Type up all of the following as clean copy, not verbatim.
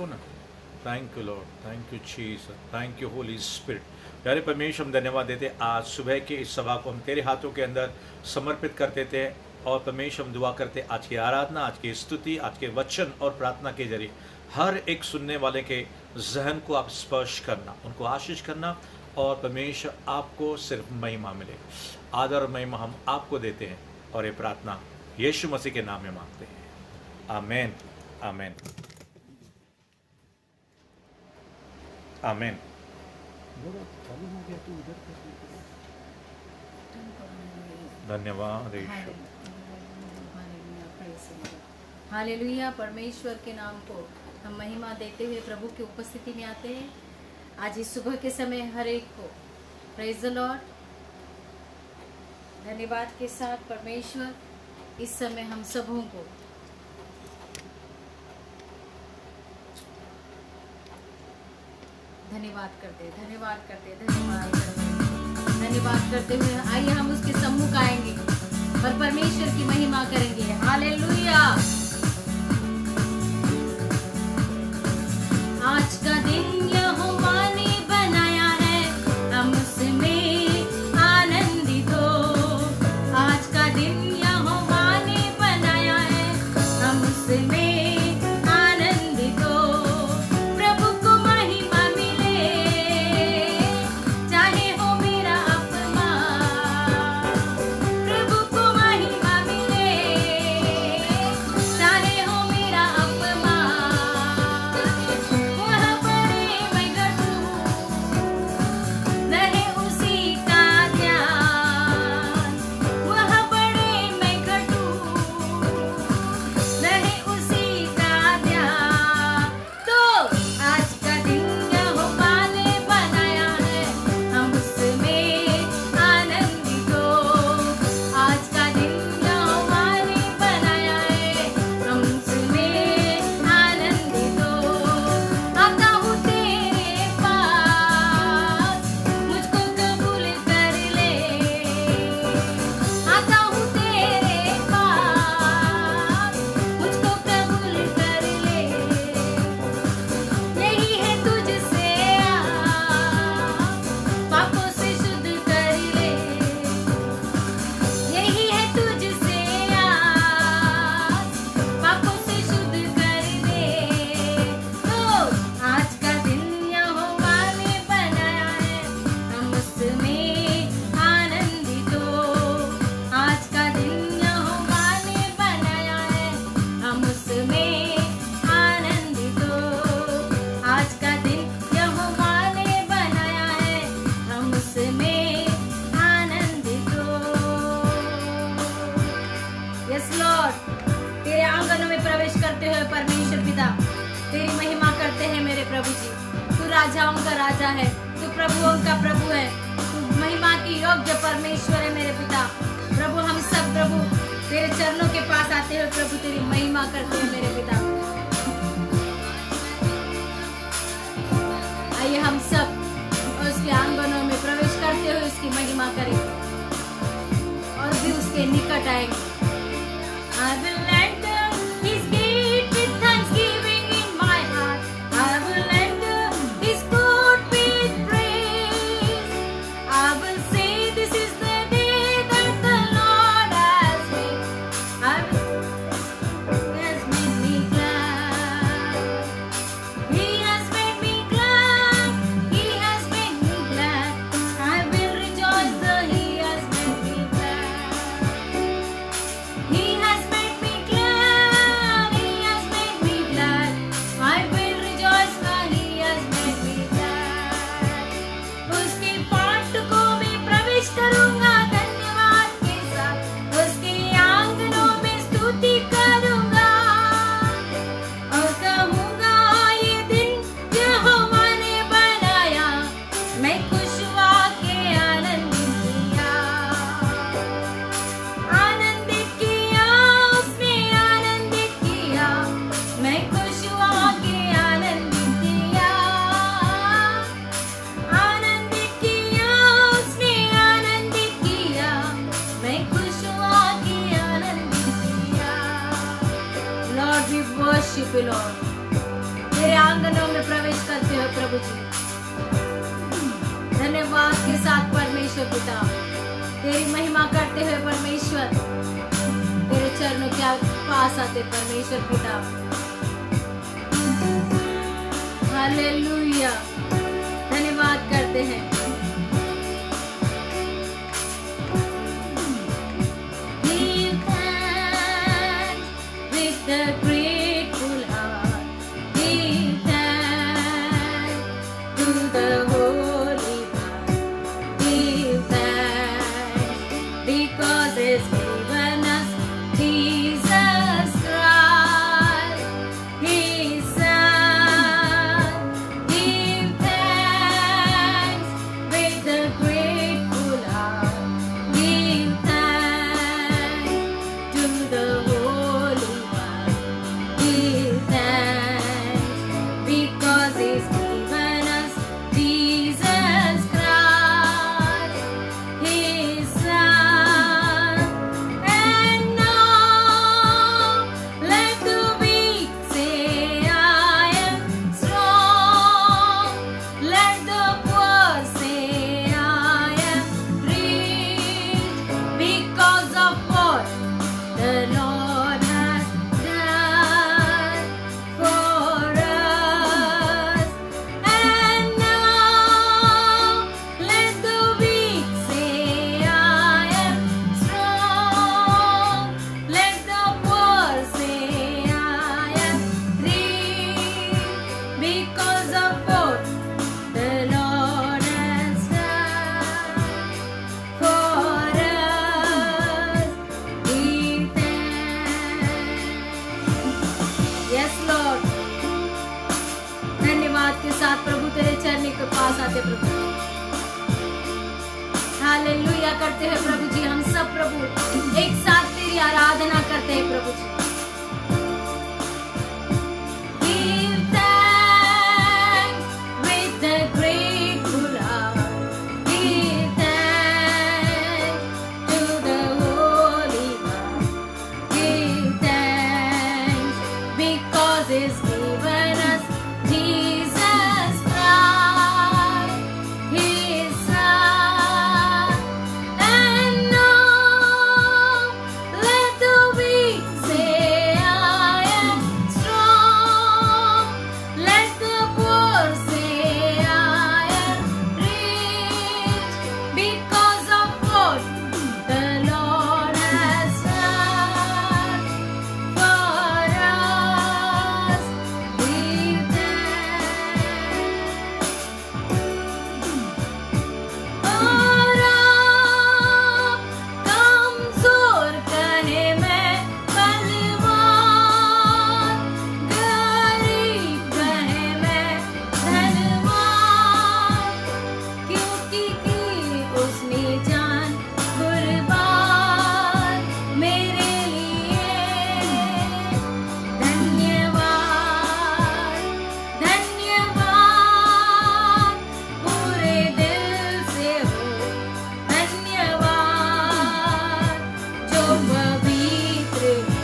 हो ना। Thank you Lord, thank you Jesus, thank you Holi spirit. प्यारे परमेश्वर, हम धन्यवाद देते आज सुबह के इस सभा को हम तेरे हाथों के अंदर समर्पित करते थे। और परमेश्वर, हम दुआ करते आज की आराधना, आज की स्तुति, आज के वचन और प्रार्थना के जरिए हर एक सुनने वाले के जहन को आप स्पर्श करना, उनको आशीष करना। और परमेश्वर, आपको सिर्फ महिमा मिले, आदर और महिमा हम आपको देते हैं। और ये प्रार्थना यीशु मसीह के नाम में मांगते हैं, आमीन, आमीन, आमीन। धन्यवाद यीशु। हालेलुया। परमेश्वर के नाम को हम महिमा देते हुए प्रभु की उपस्थिति में आते हैं। आज इस सुबह के समय हर एक को प्रेज द लॉर्ड, धन्यवाद के साथ परमेश्वर इस समय हम सबों को धन्यवाद करते हुए आइए हम उसके सम्मुख आएंगे और परमेश्वर की महिमा करेंगे। हालेलुया। आज का दिन यहोवा ने बनाया है, हम उसमें आनंदित हो। आज का दिन यहोवा ने बनाया है, हम उसमें राजाओं का राजा है, तू प्रभुओं का प्रभु है, तू महिमा की योग्य परमेश्वर है मेरे पिता। प्रभु हम सब प्रभु तेरे चरणों के पास आते हैं, प्रभु तेरी महिमा करते हैं मेरे पिता। आइए हम सब उसके आंगनों में प्रवेश करते हुए उसकी महिमा करें और भी उसके निकट आएंगे। I will enter his gate with thanksgiving in my heart. I will enter his court with praise. I will say this is the day that the Lord has made. Has made me glad. He has made me glad. He has made me glad. I will rejoice, He has made me glad. आंगनों में प्रवेश करते हो प्रभु जी। धन्यवाद के साथ परमेश्वर पिता, तेरी महिमा करते हुए परमेश्वर तेरे चरणों के पास आते परमेश्वर पिता। हालेलुया, धन्यवाद करते हैं। Give thanks with a grateful heart. Give thanks to the Holy One. Give thanks because He's given us Jesus Christ, His Son. Give thanks with a grateful heart. Give thanks to the Holy One. Give thanks because He's given us Jesus Christ, His Son. And now let the weak say, I am strong. Let the poor say, I am rich because of what the Lord has done for us. And now let the weak say, I am strong. Let the poor say, I am rich because of what the Lord has done for us. Give thanks. Yes, Lord. धन्यवाद के साथ प्रभु तेरे चरण के पास आते प्रभु। Hallelujah करते हैं प्रभु जी। हम सब प्रभु एक साथ तेरी आराधना करते हैं प्रभु जी। Give thanks with a grateful heart. Give thanks to the Holy One. Give thanks because He's given us Jesus Christ, His Son. And now let the weak say, I am strong. Let the poor say, I am rich because of what the Lord has done for us. Give thanks. और आप कमजोर कहे मैं बलवान, गरीब कहे मैं धनवान, क्योंकि की उसने जान कुर्बान मेरे लिए। धन्यवाद, धन्यवाद पूरे दिल से हो। धन्यवाद जो पवित्र हो।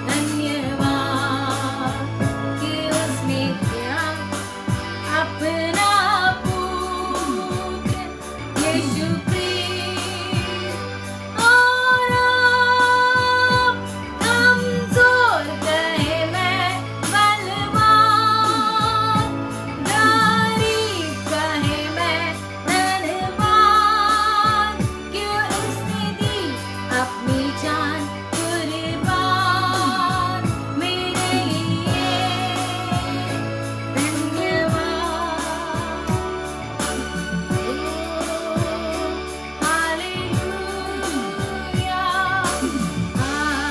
धन्यवाद कि उसने दिया अपना पुत्र यीशु क्रिस्ट। और आप कमजोर कहे मैं बलवान, गरीब कहे मैं धनवान, क्यों उसने दी अपनी जान कुर्बान मेरे लिए। धन्यवाद। Hallelujah, hallelujah,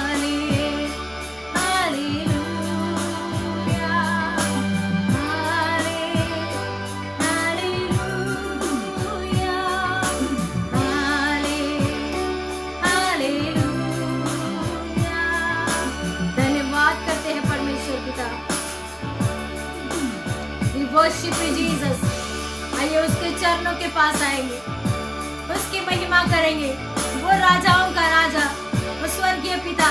hallelujah, hallelujah. धन्यवाद करते हैं परमेश्वर पिता। We worship you, Jesus. आइए उसके चरणों के पास आएंगे, उसकी महिमा करेंगे। वो राजाओं का राजा, वो स्वर्गीय पिता,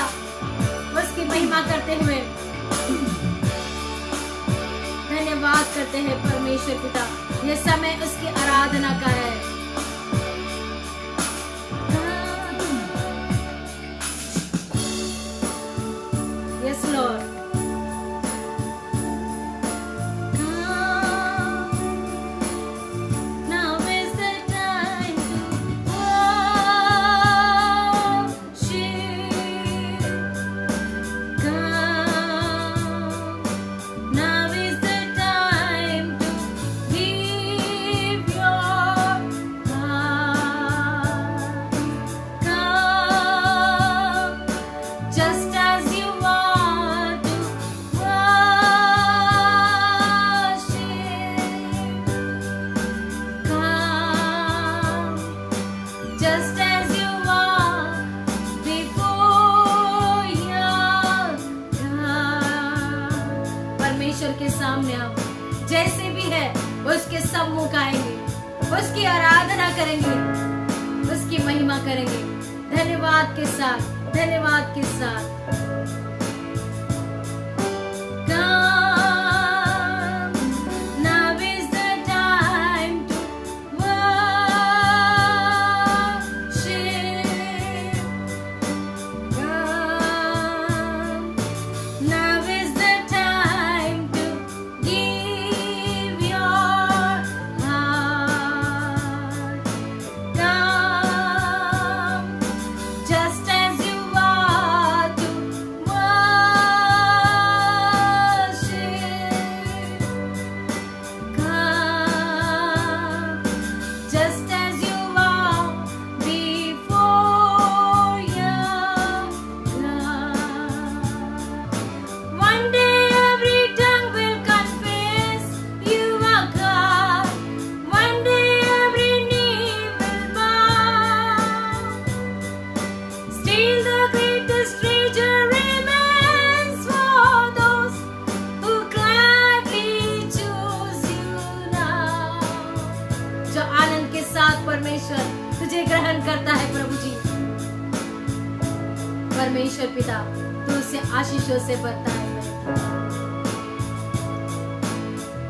उसकी महिमा करते हुए। करते हैं परमेश्वर पिता, ये समय उसकी आराधना का है। Yes Lord, now is the time to worship. Come, now is the time to give your heart. Come, just as you are to worship. Come, just as you are before your God. परमेश्वर के सामने आप जैसे भी है उसके सम्मुख आएंगे, उसकी आराधना करेंगे, उसकी महिमा करेंगे, धन्यवाद के साथ, धन्यवाद के साथ। Come, now is the time to worship. Come, now is the time to give your heart. Come, just as you are to worship. Come, just as you are before your God. One day every tongue will confess you are God. One day every knee will bow. Still the greatest treasure remains for those who gladly choose you now. जो आनंद के साथ परमेश्वर तुझे ग्रहण करता है प्रभु जी, परमेश्वर पिता तू उसे आशीषों से भरता है।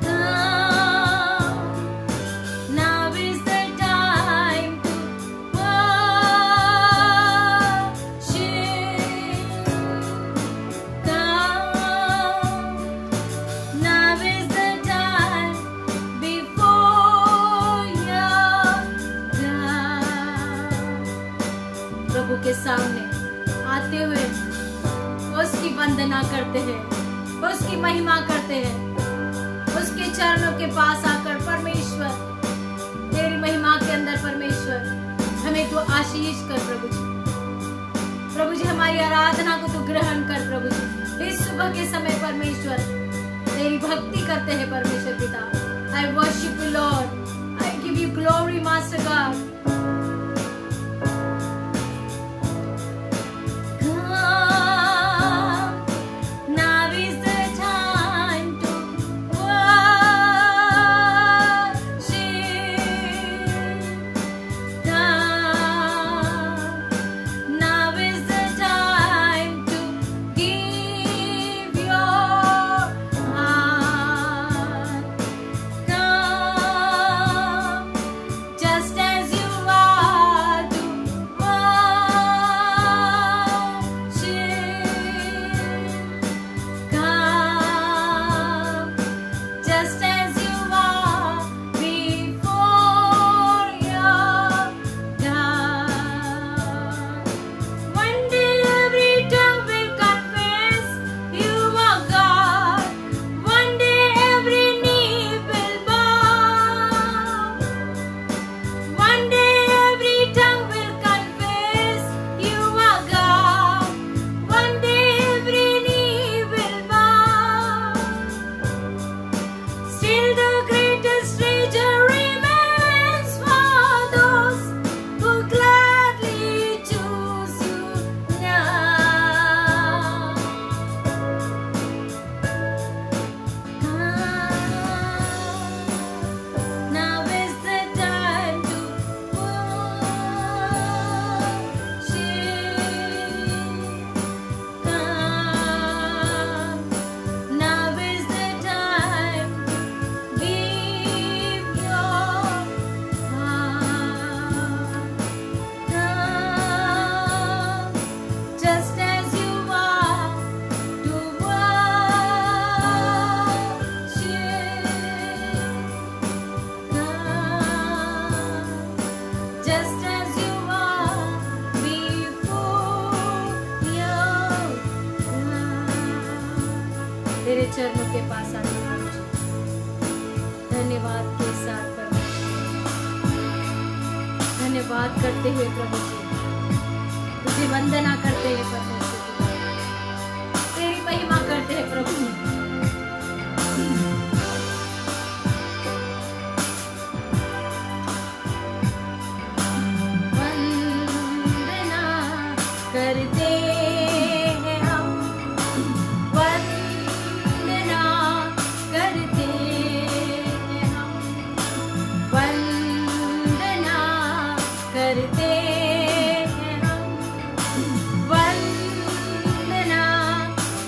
Come, now is the time to worship. Come, now is the time before your God. प्रभु के सामने आते हुए उसकी वंदना करते हैं, उसकी महिमा करते हैं, उसके चरणों के पास आकर परमेश्वर तेरी महिमा के अंदर परमेश्वर हमें तू आशीष कर प्रभु जी। प्रभु जी हमारी आराधना को तू ग्रहण कर प्रभु जी। इस सुबह के समय परमेश्वर तेरी भक्ति करते हैं परमेश्वर पिता। I worship you Lord, I give you glory Master God. Come, now is the time to worship. Come, now is the time to give your heart. Come, just as you धन्यवाद के साथ परमेश्वर, धन्यवाद करते हुए प्रभु जी तुझे वंदना करते हैं परमेश्वर, तेरी महिमा करते हैं प्रभु जी। वंदना करते हैं हम, वंदना करते हैं हम, वंदना करते हैं हम, वंदना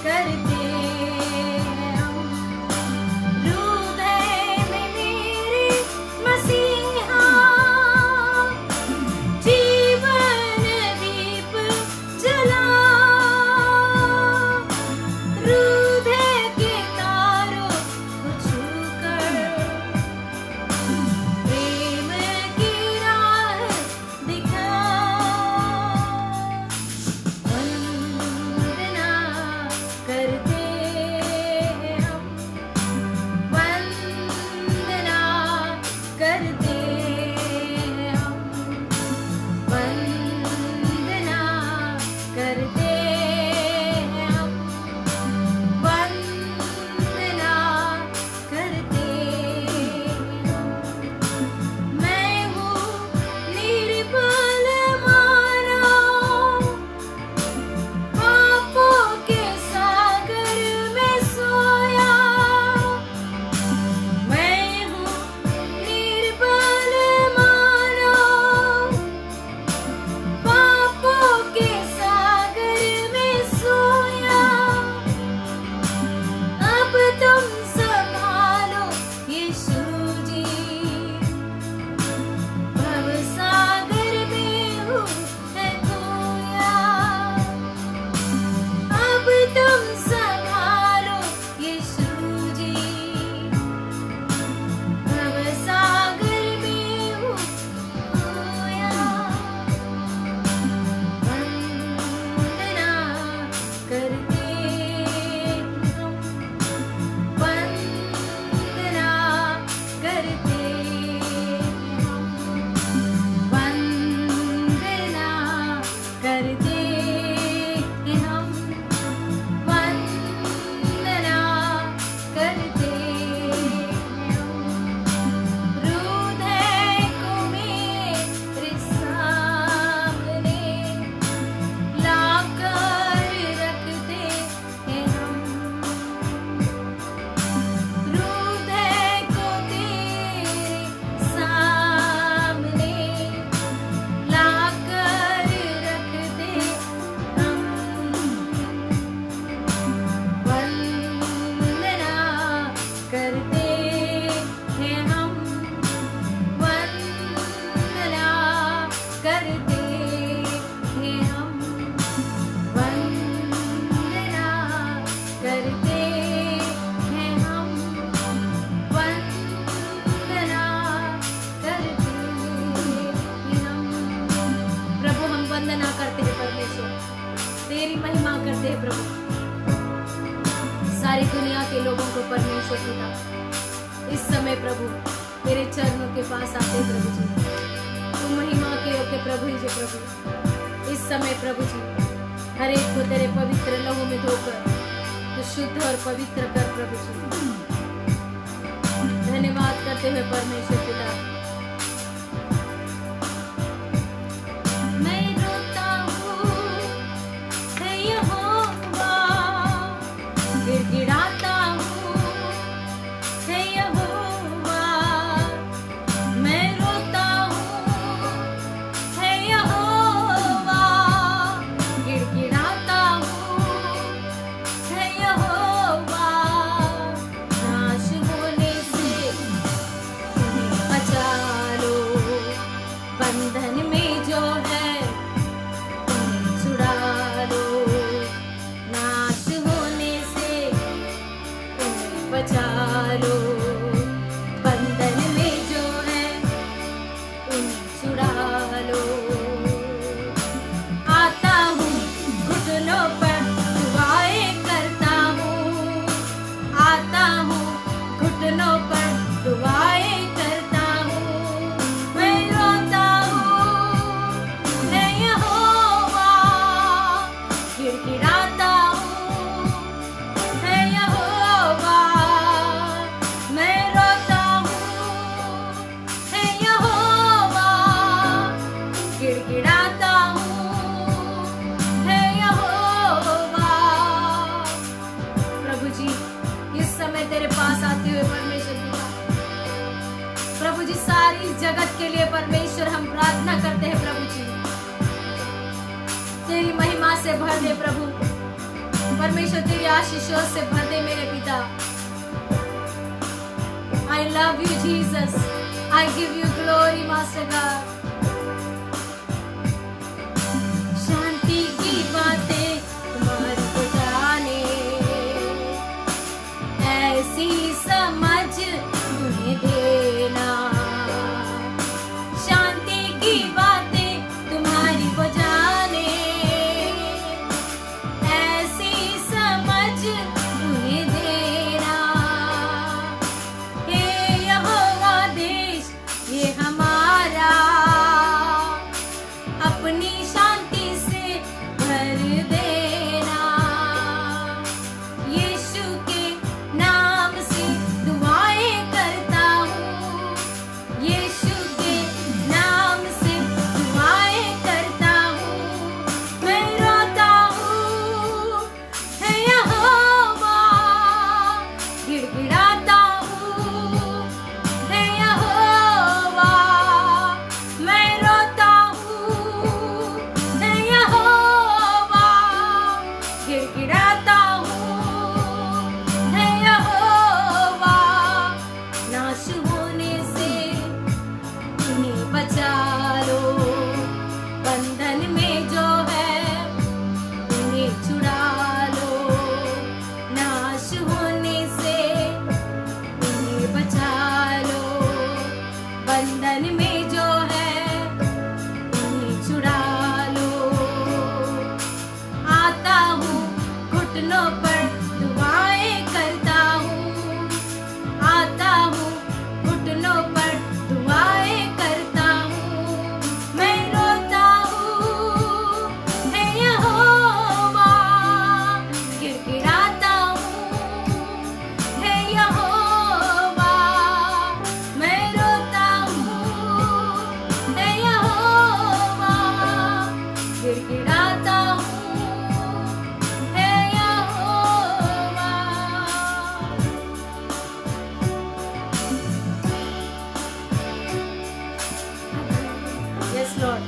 करते हैं हम। हृदय में मेरे मसीहा जीवन दीप जला, हृदय के तारों को छूकर प्रेम की राह दिखा। वंदना करते हैं हम, वंदना करते हैं हम, वंदना करते हैं हम, वंदना करते हैं हम। मैं हूँ निर्बल मानव, पापों के सागर में सोया। मैं हूँ निर्बल मानव, पापों के सागर में सोया। अब तुम संभालो यीशु जी, भव सागर में हूँ मैं खोया। अब तुम संभालो यीशु जी, भव सागर में हूँ खोया। वंदना करते हम, वंदना करते हम, वंदना करते हम, वंदना करते हम। हृदय को मेरे सामने लाकर रखते हैं हम, हृदय को तेरे सामने लाकर रखते हम। वंदना करते हैं हम, वंदना करते हैं हम, वंदना करते हैं हम, वंदना करते हैं हम। प्रभु हम वंदना करते हैं परमेश्वर, तेरी महिमा करते हैं प्रभु। सारी दुनिया के लोगों को परमेश्वर पिता इस समय प्रभु तेरे चरणों के पास आते हैं प्रभु जी। तू महिमा के योग्य प्रभु ही जो प्रभु इस समय प्रभु जी हर एक को तेरे पवित्र लहू में धोकर तो शुद्ध और पवित्र कर प्रभु जी। धन्यवाद करते हुए परमेश्वर पिता। मैं रोता हूँ हे यहोवा, गिड़गिड़ाता हूँ हे यहोवा। मैं रोता हूँ हे यहोवा, गिड़गिड़ाता हूँ हे यहोवा। नाश होने से उसके लिए परमेश्वर हम प्रार्थना करते हैं प्रभु जी। तेरी महिमा से भर दे प्रभु परमेश्वर, तेरी आशीषों से भर दे मेरे पिता। I love you Jesus, I give you glory Master God। शांति की बातें तुम्हारी को जाने, ऐसी समझ तुम्हें देना। शांति की बातें तुम्हारी को जाने, ऐसी समझ तुम्हें देना। हे यहोवा देश ये हमारा, अपनी शांति से भर देना। यीशु के नाम से दुआएं करता हूँ, यीशु के नाम से दुआएं करता हूँ। मैं रोता हूँ हे यहोवा, गिड़गिड़ाता हूँ हे यहोवा। मैं रोता हूँ हे यहोवा, गिड़गिड़ाता हूँ हे यहोवा। नाश होने से उन्हें बचा लो, बंधन में जो है उन्हें छुड़ा लो। नाश होने से उन्हें बचा लो, बंधन में जो है उन्हें छुड़ा लो। आता हूँ घुटनों पर दुआएं करता हूँ, आता हूँ घुटनों पर दुआएं करता हूँ। मैं रोता हूँ हे यहोवा, गिड़गिड़ाता हूँ हे यहोवा। मैं रोता हूँ हे यहोवा, गिड़गिड़ाता हूँ हे यहोवा। यस लॉर्ड,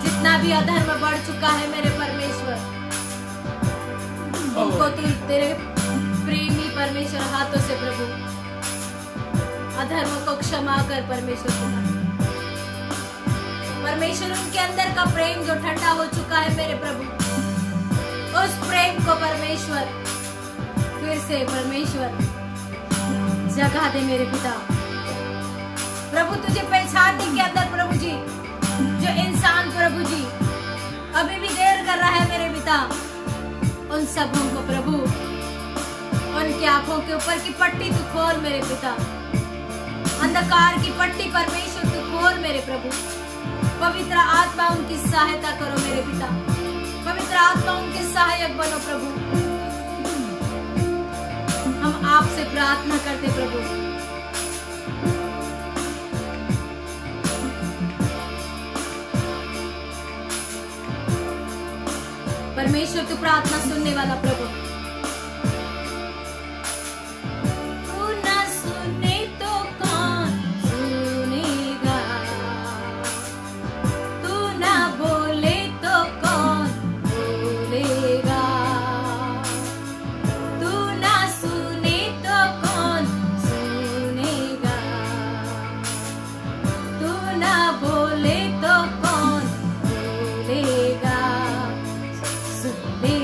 जितना भी अधर्म बढ़ चुका है मेरे परमेश्वर, उनको तू तेरे प्रेमी परमेश्वर हाथों से प्रभु अधर्म को क्षमा कर परमेश्वर पिता। परमेश्वर उनके अंदर का प्रेम जो ठंडा हो चुका है मेरे प्रभु, उस प्रेम को परमेश्वर फिर से परमेश्वर जगा दे मेरे पिता। प्रभु तुझे पहचानने के अंदर प्रभु जी जो इंसान प्रभु जी अभी भी देर कर रहा है मेरे पिता, उन सबों को प्रभु उनकी आंखों के ऊपर की पट्टी तू खोल मेरे पिता। अंधकार की पट्टी परमेश्वर तू खोल मेरे प्रभु। पवित्र आत्मा उनकी सहायता करो मेरे पिता, पवित्र आत्मा उनके सहायक बनो प्रभु। हम आपसे प्रार्थना करते प्रभु। परमेश्वर तू प्रार्थना सुनने वाला प्रभु। तू ना सुने तो कौन सुनेगा, तू ना बोले तो कौन बोलेगा। तू ना सुने तो कौन सुनेगा, तू ना बोले तो कौन बोलेगा। सुन ले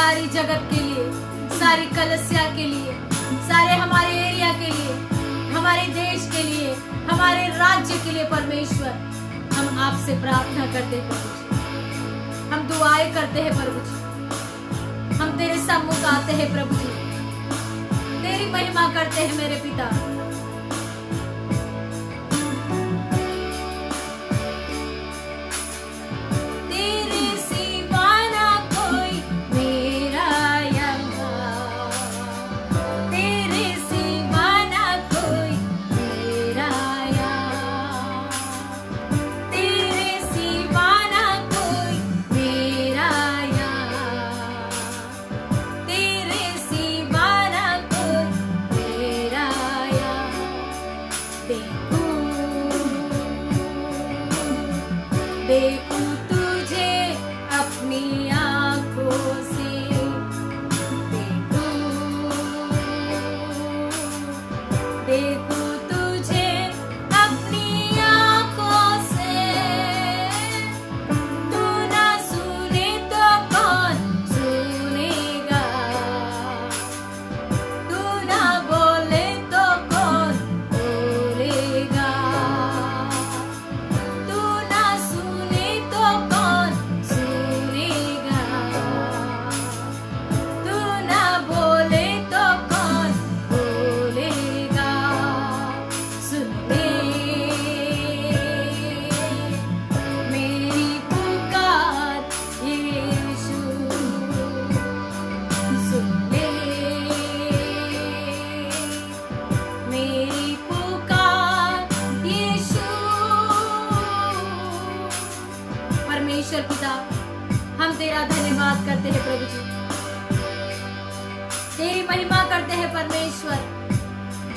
सारी जगत के लिए, सारी कलसिया के लिए, सारे हमारे एरिया के लिए, हमारे देश के लिए, हमारे राज्य के लिए परमेश्वर हम आपसे प्रार्थना करते हैं प्रभु जी। हम दुआएं करते हैं प्रभु जी। हम तेरे सम्मुख आते हैं प्रभु जी, तेरी महिमा करते हैं मेरे पिता। देखूं तुझे अपनी आंखों से, देखूं तुझे अपनी आंखों से। तू ना सुने तो कौन सुनेगा, तू ना बोले तो कौन बोलेगा, तू ना सुने तो कौन सुनेगा, तू ना बोले तो कौन बोलेगा। सुन ले मेरी पुकार यीशु, सुन ले मेरी पुकार यीशु। परमेश्वर पिता, हम तेरा धन्यवाद करते हैं प्रभु जी, तेरी महिमा करते हैं परमेश्वर।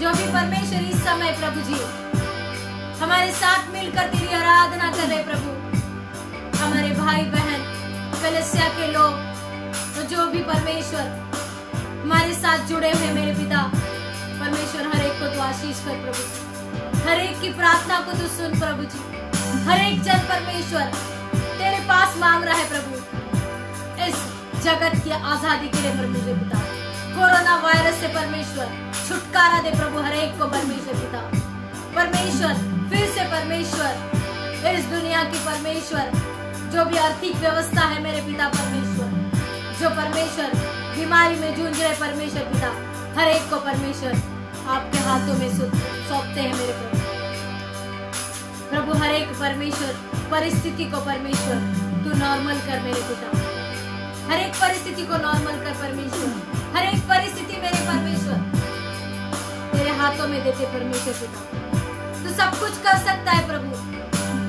जो भी परमेश्वर इस समय प्रभु जी हमारे साथ मिलकर तेरी आराधना कर रहे प्रभु, हमारे भाई बहन कलीसिया के लोग, तो जो भी परमेश्वर हमारे साथ जुड़े हुए मेरे पिता, परमेश्वर हर एक को तू आशीष कर प्रभु, हर एक की प्रार्थना को तू सुन प्रभु जी। हर एक जन परमेश्वर तेरे पास मांग रहा है प्रभु, इस जगत की आजादी के लिए परमेश्वर पिता। कोरोना वायरस से परमेश्वर छुटकारा दे प्रभु हर एक को परमेश्वर पिता। परमेश्वर फिर से परमेश्वर इस दुनिया की परमेश्वर जो भी आर्थिक व्यवस्था है मेरे पिता परमेश्वर, जो परमेश्वर बीमारी में जूझ रहे परमेश्वर पिता, हर एक को परमेश्वर आपके हाथों में सौंपते हैं मेरे प्रभु। हर एक परमेश्वर परिस्थिति को परमेश्वर तू नॉर्मल कर मेरे पिता, हर एक परिस्थिति को नॉर्मल कर परमेश्वर। हर एक परिस्थिति मेरे परमेश्वर तेरे हाथों में देते परमेश्वर पिता। तू सब कुछ कर सकता है प्रभु,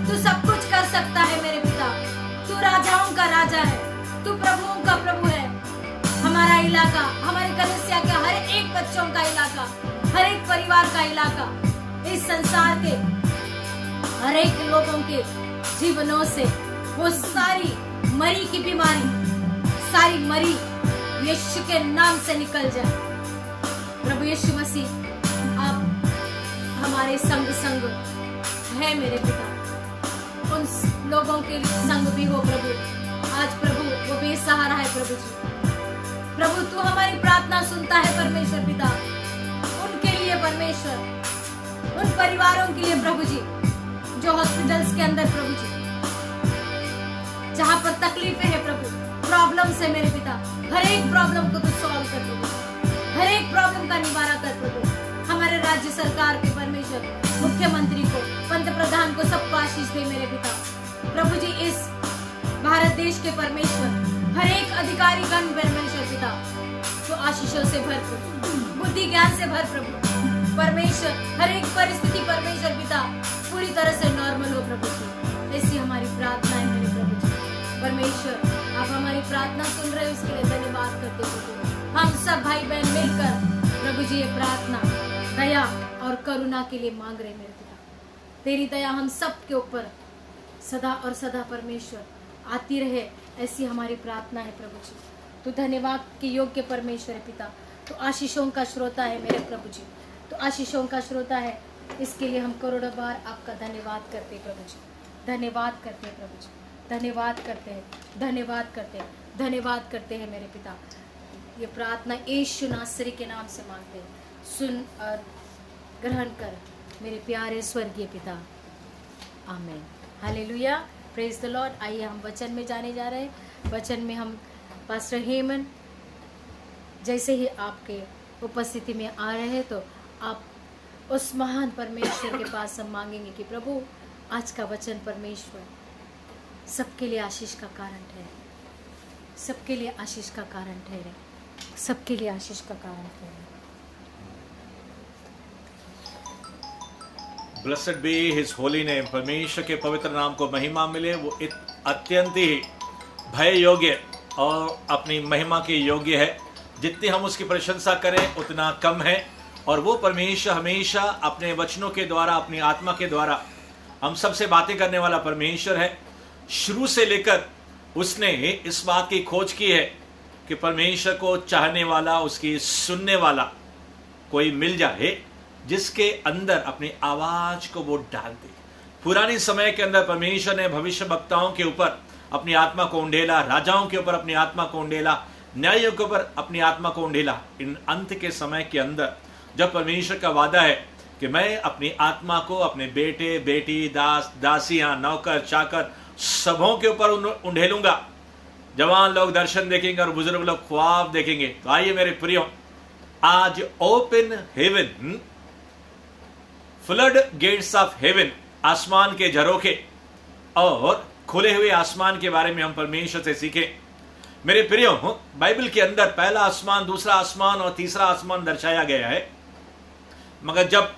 तू सब कुछ कर सकता है मेरे पिता। तू राजाओं का राजा है, तू प्रभुओं का प्रभु है। हमारा इलाका, हमारे कलीसिया के हर एक बच्चों का इलाका, हर एक परिवार का इलाका, इस संसार के हर एक लोगों के जीवनों से वो सारी मरी की बीमारी, सारी मरी यीशु के नाम से निकल जाए प्रभु। यीशु मसीह आप हमारे संग है मेरे पिता, उन लोगों के संग भी हो प्रभु। आज प्रभु वो बेसहारा है प्रभु जी, प्रभु तू हमारी प्रार्थना सुनता है परमेश्वर पिता। उनके लिए परमेश्वर, उन परिवारों के लिए प्रभु जी जो हॉस्पिटल्स के अंदर प्रभु जी जहाँ पर तकलीफें है प्रभु, प्रॉब्लम्स है मेरे पिता, हर एक प्रॉब्लम को तू सॉल्व कर प्रभु, हर एक प्रॉब्लम का निवारण कर प्रभु। हमारे राज्य सरकार के परमेश्वर, मुख्यमंत्री को, पंत प्रधान को, सबको आशीष दे मेरे पिता प्रभु जी। इस भारत देश के परमेश्वर हर एक अधिकारी गण परमेश्वर पिता तो आशीषों से भर प्रभु, बुद्धि ज्ञान से भर प्रभु परमेश्वर। हर एक परिस्थिति परमेश्वर पिता पूरी तरह से नॉर्मल हो प्रभु जी। ऐसी हमारी प्रार्थना है मेरे प्रभु जी परमेश्वर। आप हमारी प्रार्थना सुन रहे हो, इसके लिए धन्यवाद करते प्रभु। हम सब भाई बहन मिलकर प्रभु जी ये प्रार्थना दया और करुणा के लिए मांग रहे मेरे पिता। तेरी दया हम सब के ऊपर सदा और सदा परमेश्वर आती रहे, ऐसी हमारी प्रार्थना है प्रभु जी। तो धन्यवाद के योग्य परमेश्वर है पिता, तो आशीषों का श्रोता है मेरे प्रभु जी, तो आशीषों का श्रोता है। इसके लिए हम करोड़ों बार आपका धन्यवाद करते प्रभु जी, धन्यवाद करते प्रभु जी। धन्यवाद करते हैं, धन्यवाद करते हैं, धन्यवाद करते हैं मेरे पिता। ये प्रार्थना यीशु नासरी के नाम से मांगते हैं, सुन और ग्रहण कर मेरे प्यारे स्वर्गीय पिता, आमीन। Hallelujah, praise the Lord. आइए हम वचन में जाने जा रहे हैं। वचन में हम पास्टर हेमन जैसे ही आपके उपस्थिति में आ रहे हैं, तो आप उस महान परमेश्वर के पास हम मांगेंगे कि प्रभु आज का वचन परमेश्वर सबके लिए आशीष का कारण ठहरे, सबके लिए आशीष का कारण ठहरे, सबके लिए आशीष का कारण ठहरे। Blessed be his holy name. परमेश्वर के पवित्र नाम को महिमा मिले। वो अत्यंत ही भय योग्य और अपनी महिमा के योग्य है। जितनी हम उसकी प्रशंसा करें उतना कम है। और वो परमेश्वर हमेशा अपने वचनों के द्वारा, अपनी आत्मा के द्वारा हम सबसे बातें करने वाला परमेश्वर है। शुरू से लेकर उसने इस बात की खोज की है कि परमेश्वर को चाहने वाला, उसकी सुनने वाला कोई मिल जाए जिसके अंदर अपनी आवाज को वो डाल दे। पुराने समय के अंदर परमेश्वर ने भविष्य वक्ताओं के ऊपर अपनी आत्मा को उंडेला, राजाओं के ऊपर अपनी आत्मा को उंडेला, न्यायियों के ऊपर अपनी आत्मा को उंडेला। इन अंत के समय के अंदर जब परमेश्वर का वादा है कि मैं अपनी आत्मा को अपने बेटे, बेटी, दास, दासियां, नौकर, चाकर सबों के ऊपर उंडेलूंगा। जवान लोग दर्शन देखेंगे और बुजुर्ग लोग ख्वाब देखेंगे। तो आइए मेरे प्रियो, आज open heaven, flood gates of heaven, आसमान के झरोखे और खुले हुए आसमान के बारे में हम परमेश्वर से सीखें। मेरे प्रियो, बाइबल के अंदर पहला आसमान, दूसरा आसमान और तीसरा आसमान दर्शाया गया है। मगर जब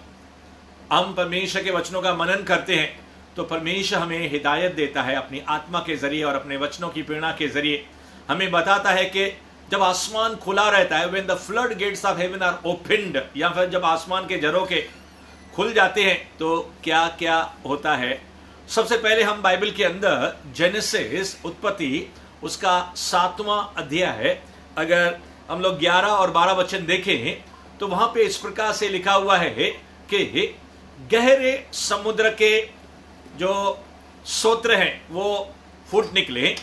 हम परमेश्वर के वचनों का मनन करते हैं तो परमेश्वर हमें हिदायत देता है अपनी आत्मा के जरिए और अपने वचनों की प्रेरणा के जरिए हमें बताता है कि जब आसमान खुला रहता है, when the flood gates of heaven are opened, या फिर जब आसमान के झरोखे खुल जाते हैं तो क्या क्या होता है। सबसे पहले हम बाइबल के अंदर जेनेसिस, उत्पत्ति, उसका 7वां अध्याय है। अगर हम लोग 11 और 12 वचन देखें तो वहां पे इस प्रकार से लिखा हुआ है कि गहरे समुद्र के जो सोत्र हैं वो फूट निकले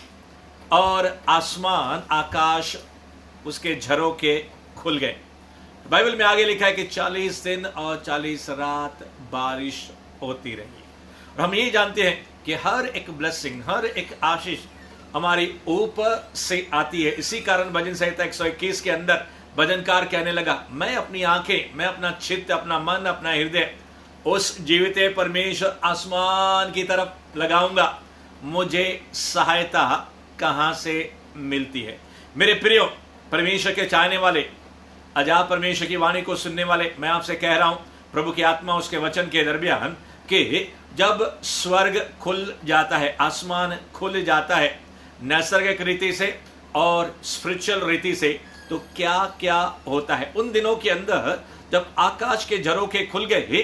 और आसमान, आकाश, उसके झरोखे खुल गए। बाइबल में आगे लिखा है कि 40 दिन और 40 रात बारिश होती रही। और हम ये जानते हैं कि हर एक ब्लेसिंग, हर एक आशीष हमारी ऊपर से आती है। इसी कारण भजन संहिता 121 के अंदर भजनकार कहने लगा, मैं अपनी आंखें, मैं अपना चित्त, अपना मन, अपना हृदय उस जीवित परमेश्वर आसमान की तरफ लगाऊंगा, मुझे सहायता कहां से मिलती है। मेरे प्रियो, परमेश्वर के चाहने वाले, अजाब परमेश्वर की वाणी को सुनने वाले, मैं आपसे कह रहा हूं प्रभु की आत्मा उसके वचन के दरमियान कि जब स्वर्ग खुल जाता है, आसमान खुल जाता है नैसर्गिक रीति से और स्पिरिचुअल रीति से, तो क्या क्या होता है। उन दिनों के अंदर जब आकाश के झरोखे खुल गए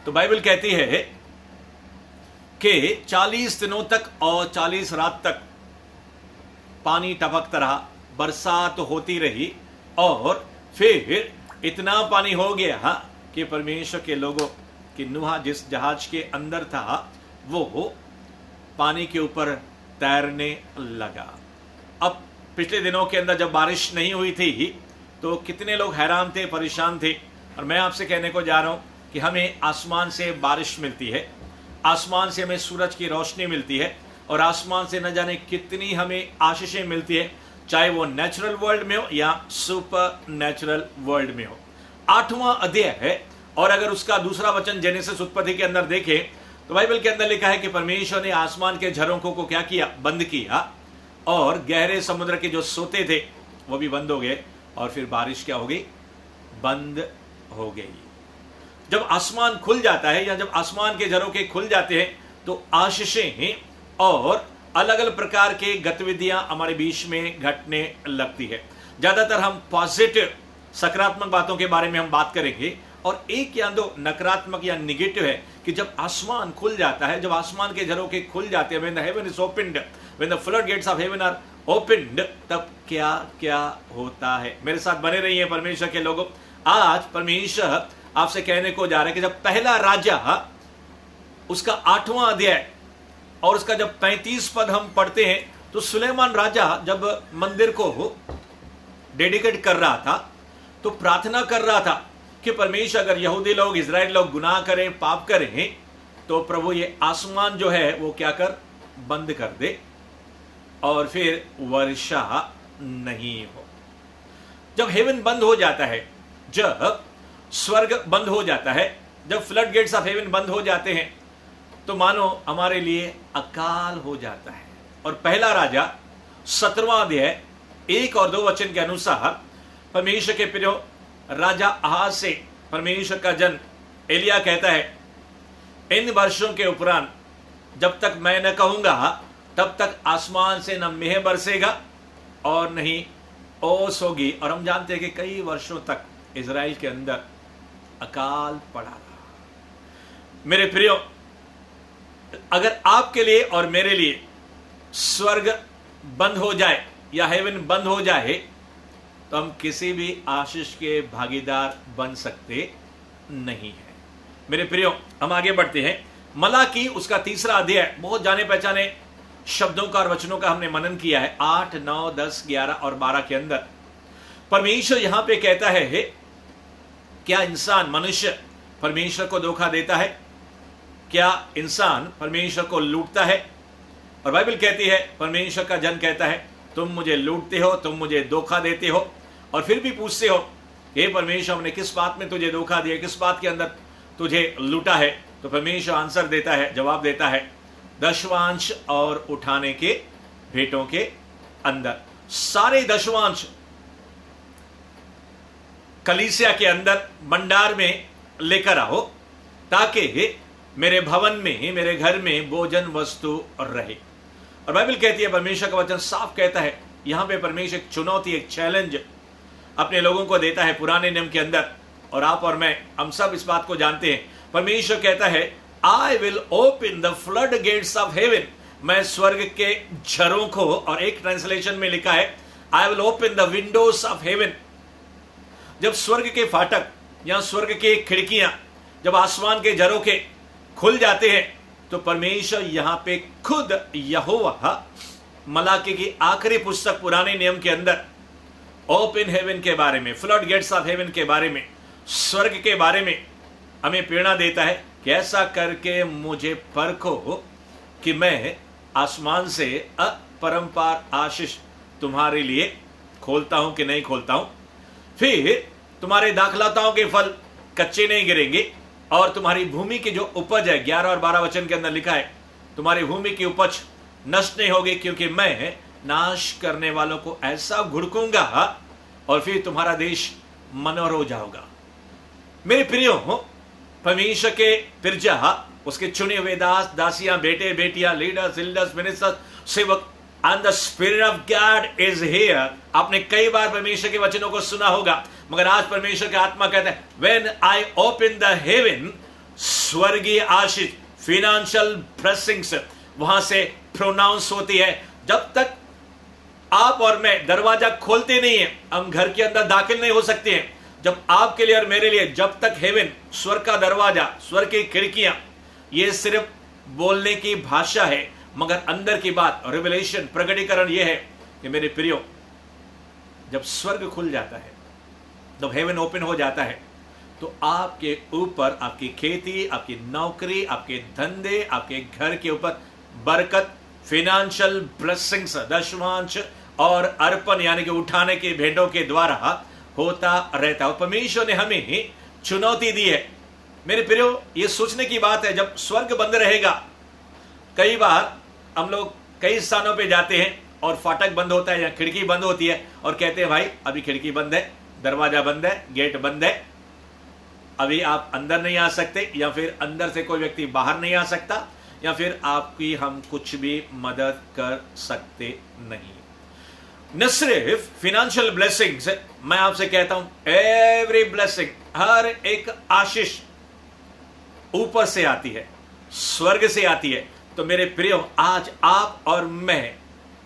तो बाइबल कहती है कि 40 दिनों तक और 40 रात तक पानी टपकता रहा, बरसात होती रही और फिर इतना पानी हो गया कि परमेश्वर के लोगों कि नूह जिस जहाज के अंदर था वो पानी के ऊपर तैरने लगा। अब पिछले दिनों के अंदर जब बारिश नहीं हुई थी तो कितने लोग हैरान थे, परेशान थे। और मैं आपसे कहने को जा रहा हूं कि हमें आसमान से बारिश मिलती है, आसमान से हमें सूरज की रोशनी मिलती है और आसमान से न जाने कितनी हमें आशीषें मिलती है, चाहे वो नेचुरल वर्ल्ड में हो या सुपर नेचुरल वर्ल्ड में हो। 8वां अध्याय है और अगर उसका दूसरा वचन जेनेसिस, उत्पत्ति के अंदर देखें तो बाइबल के अंदर लिखा है कि परमेश्वर ने आसमान के झरोखों को क्या किया, बंद किया और गहरे समुद्र के जो सोते थे वो भी बंद हो गए और फिर बारिश क्या हो गई, बंद हो गई। जब आसमान खुल जाता है या जब आसमान के झरोखे खुल जाते हैं तो आशीषें और अलग अलग प्रकार के गतिविधियां हमारे बीच में घटने लगती है। ज्यादातर हम पॉजिटिव, सकारात्मक बातों के बारे में हम बात करेंगे और एक या दो नकारात्मक या निगेटिव है कि जब आसमान खुल जाता है, जब आसमान के झरोखे खुल जाते हैं, when the heaven is opened, when the floodgates of heaven are opened, तब क्या क्या होता है। मेरे साथ बने रहिए परमेश्वर के लोगों। आज परमेश्वर आपसे कहने को जा रहा है कि जब पहला राजा उसका 8वां अध्याय और उसका जब 35 पद हम पढ़ते हैं तो सुलेमान राजा जब मंदिर को डेडिकेट कर रहा था तो प्रार्थना कर रहा था कि परमेश्वर अगर यहूदी लोग इजराइल लोग गुनाह करें पाप करें तो प्रभु ये आसमान जो है वो क्या कर बंद कर दे और फिर वर्षा नहीं हो। जब हेवन बंद हो जाता है, जब स्वर्ग बंद हो जाता है, जब फ्लड गेट्स ऑफ हेवन बंद हो जाते हैं तो मानो हमारे लिए अकाल हो जाता है। और पहला राजा 17वां अध्याय 1 और 2 वचन के अनुसार परमेश्वर के प्रियो राजा आहाज से परमेश्वर का जन एलिया कहता है, इन वर्षों के उपरांत जब तक मैं न कहूंगा तब तक आसमान से न मेह बरसेगा और नहीं ओस होगी। और हम जानते हैं कि कई वर्षों तक इजराइल के अंदर अकाल पड़ा रहा। मेरे प्रियो, अगर आपके लिए और मेरे लिए स्वर्ग बंद हो जाए या हेवन बंद हो जाए तो हम किसी भी आशीष के भागीदार बन सकते नहीं है। मेरे प्रियो, हम आगे बढ़ते हैं। मलाकी उसका 3रा अध्याय, बहुत जाने पहचाने शब्दों का और वचनों का हमने मनन किया है। 8, 9, 10, 11 और 12 के अंदर परमेश्वर यहां पे कहता है, क्या इंसान मनुष्य परमेश्वर को धोखा देता है? क्या इंसान परमेश्वर को लूटता है? और बाइबल कहती है, परमेश्वर का जन कहता है, तुम मुझे लूटते हो, तुम मुझे धोखा देते हो। और फिर भी पूछते हो, हे परमेश्वर, हमने किस बात में तुझे धोखा दिया, किस बात के अंदर तुझे लूटा है? तो परमेश्वर आंसर देता है, जवाब देता है, दशवांश और उठाने के भेंटों के अंदर। सारे दशवांश कलीसिया के अंदर भंडार में लेकर आओ ताकि मेरे भवन में, मेरे घर में भोजन वस्तु रहे। और बाइबल कहती है, परमेश्वर का वचन साफ कहता है, यहां पे परमेश्वर एक चुनौती, एक चैलेंज अपने लोगों को देता है पुराने नियम के अंदर। और आप और मैं, हम सब इस बात को जानते हैं। परमेश्वर कहता है, I will open the flood gates of heaven. मैं स्वर्ग के झरों को, और एक ट्रांसलेशन में लिखा है, I will open the Windows of haven. जब स्वर्ग के फाटक या स्वर्ग के खिड़कियां, जब आसमान के झरों के खुल जाते हैं तो परमेश्वर यहां पे खुद यहोवा मलाकी की आखिरी पुस्तक पुराने नियम के अंदर ओपन हेवन के बारे में, फ्लड गेट्स ऑफ हेवन के बारे में, स्वर्ग के बारे में हमें प्रेरणा देता है कि ऐसा करके मुझे परखो कि मैं आसमान से अपरंपार आशीष तुम्हारे लिए खोलता हूं कि नहीं खोलता हूं। फिर तुम्हारे दाखलताओं के फल कच्चे नहीं गिरेंगे और तुम्हारी भूमि की जो उपज है, 11 और 12 वचन के अंदर लिखा है, तुम्हारी भूमि की उपज नष्ट नहीं होगी, क्योंकि मैं नाश करने वालों को ऐसा घुड़कूंगा और फिर तुम्हारा देश मनोहर हो जाओगा। मेरे प्रियो, परमेश्वर के प्रजा, उसके चुने हुए दास दासियां, बेटे बेटियां, लीडर्स, एल्डर्स, मिनिस्टर्स, सेवक, and the spirit of God is here। आपने कई बार परमेश्वर के वचनों को सुना होगा, मगर आज परमेश्वर का आत्मा कहता है, when I open the heaven, स्वर्गीय आशीष, फिनेंशियल ब्लेसिंग्स वहां से प्रोनाउंस होती है। जब तक आप और मैं दरवाजा खोलते नहीं है, हम घर के अंदर दाखिल नहीं हो सकते हैं। जब आपके लिए और मेरे लिए, जब तक हेवन, स्वर्ग का दरवाजा, स्वर्ग की खिड़कियां, ये सिर्फ बोलने की भाषा है, मगर अंदर की बात, रिवेलेशन, प्रकटीकरण यह है कि मेरे प्रियो, जब स्वर्ग खुल जाता है, जब हेवन ओपन हो जाता है, तो आपके ऊपर, आपकी खेती, आपकी नौकरी, आपके धंधे, आपके घर के ऊपर बरकत, फिनेंशियल ब्लेसिंग्स, दशवांश और अर्पण यानी कि उठाने के भेंटों के द्वारा होता रहता है। परमेश्वर ने हमें चुनौती दी है। मेरे प्रियो, ये सोचने की बात है, जब स्वर्ग बंद रहेगा, कई बार हम लोग कई स्थानों पे जाते हैं और फाटक बंद होता है या खिड़की बंद होती है और कहते हैं, भाई अभी खिड़की बंद है, दरवाजा बंद है, गेट बंद है, अभी आप अंदर नहीं आ सकते, या फिर अंदर से कोई व्यक्ति बाहर नहीं आ सकता, या फिर आपकी हम कुछ भी मदद कर सकते नहीं। न सिर्फ फिनेंशियल ब्लेसिंग्स, मैं आपसे कहता हूं एवरी ब्लेसिंग, हर एक आशीष ऊपर से आती है, स्वर्ग से आती है। तो मेरे प्रियो, आज आप और मैं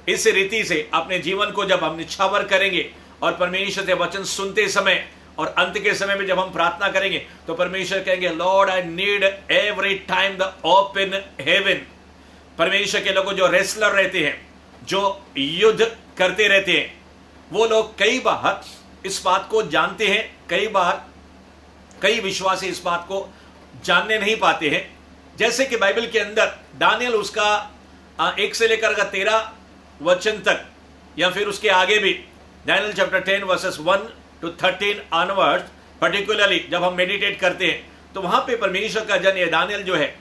इस रीति से अपने जीवन को जब हम निछावर करेंगे और परमेश्वर से वचन सुनते समय और अंत के समय में जब हम प्रार्थना करेंगे तो परमेश्वर कहेंगे, Lord I need every time the open heaven. परमेश्वर के लोग जो रेसलर रहते हैं, जो युद्ध करते रहते हैं, वो लोग कई बार इस बात को जानते हैं, कई विश्वासी इस बात को जानने नहीं पाते हैं। जैसे कि बाइबल के अंदर दानियल उसका 1 से लेकर 13 वचन तक, या फिर उसके आगे भी Daniel chapter 10 verses 1 to 13 onward, particularly जब हम मेडिटेट करते हैं तो वहां पे परमेश्वर का जन ये दानियल जो है,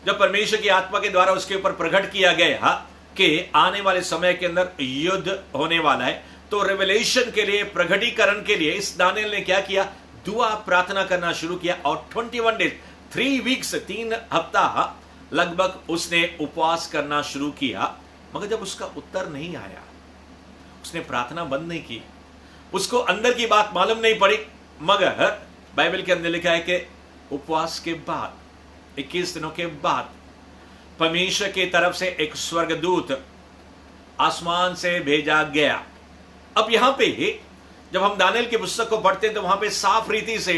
जब परमेश्वर की आत्मा के द्वारा उसके ऊपर प्रकट किया गया कि आने वाले समय के अंदर युद्ध होने वाला है, तो रेवलेशन के लिए, प्रकटीकरण के लिए इस दानियल ने क्या किया, दुआ प्रार्थना करना शुरू किया। और 21 डेज 3 वीक्स 3 हफ्ता लगभग उसने उपवास करना शुरू किया, मगर जब उसका उत्तर नहीं आया, उसने प्रार्थना बंद नहीं की, उसको अंदर की बात मालूम नहीं पड़ी, मगर बाइबल के अंदर लिखा है कि उपवास के बाद 21 दिनों के बाद परमेश्वर की तरफ से एक स्वर्गदूत आसमान से भेजा गया। अब यहां पे जब हम दानियल की पुस्तक को पढ़ते हैं तो वहां पे साफ रीति से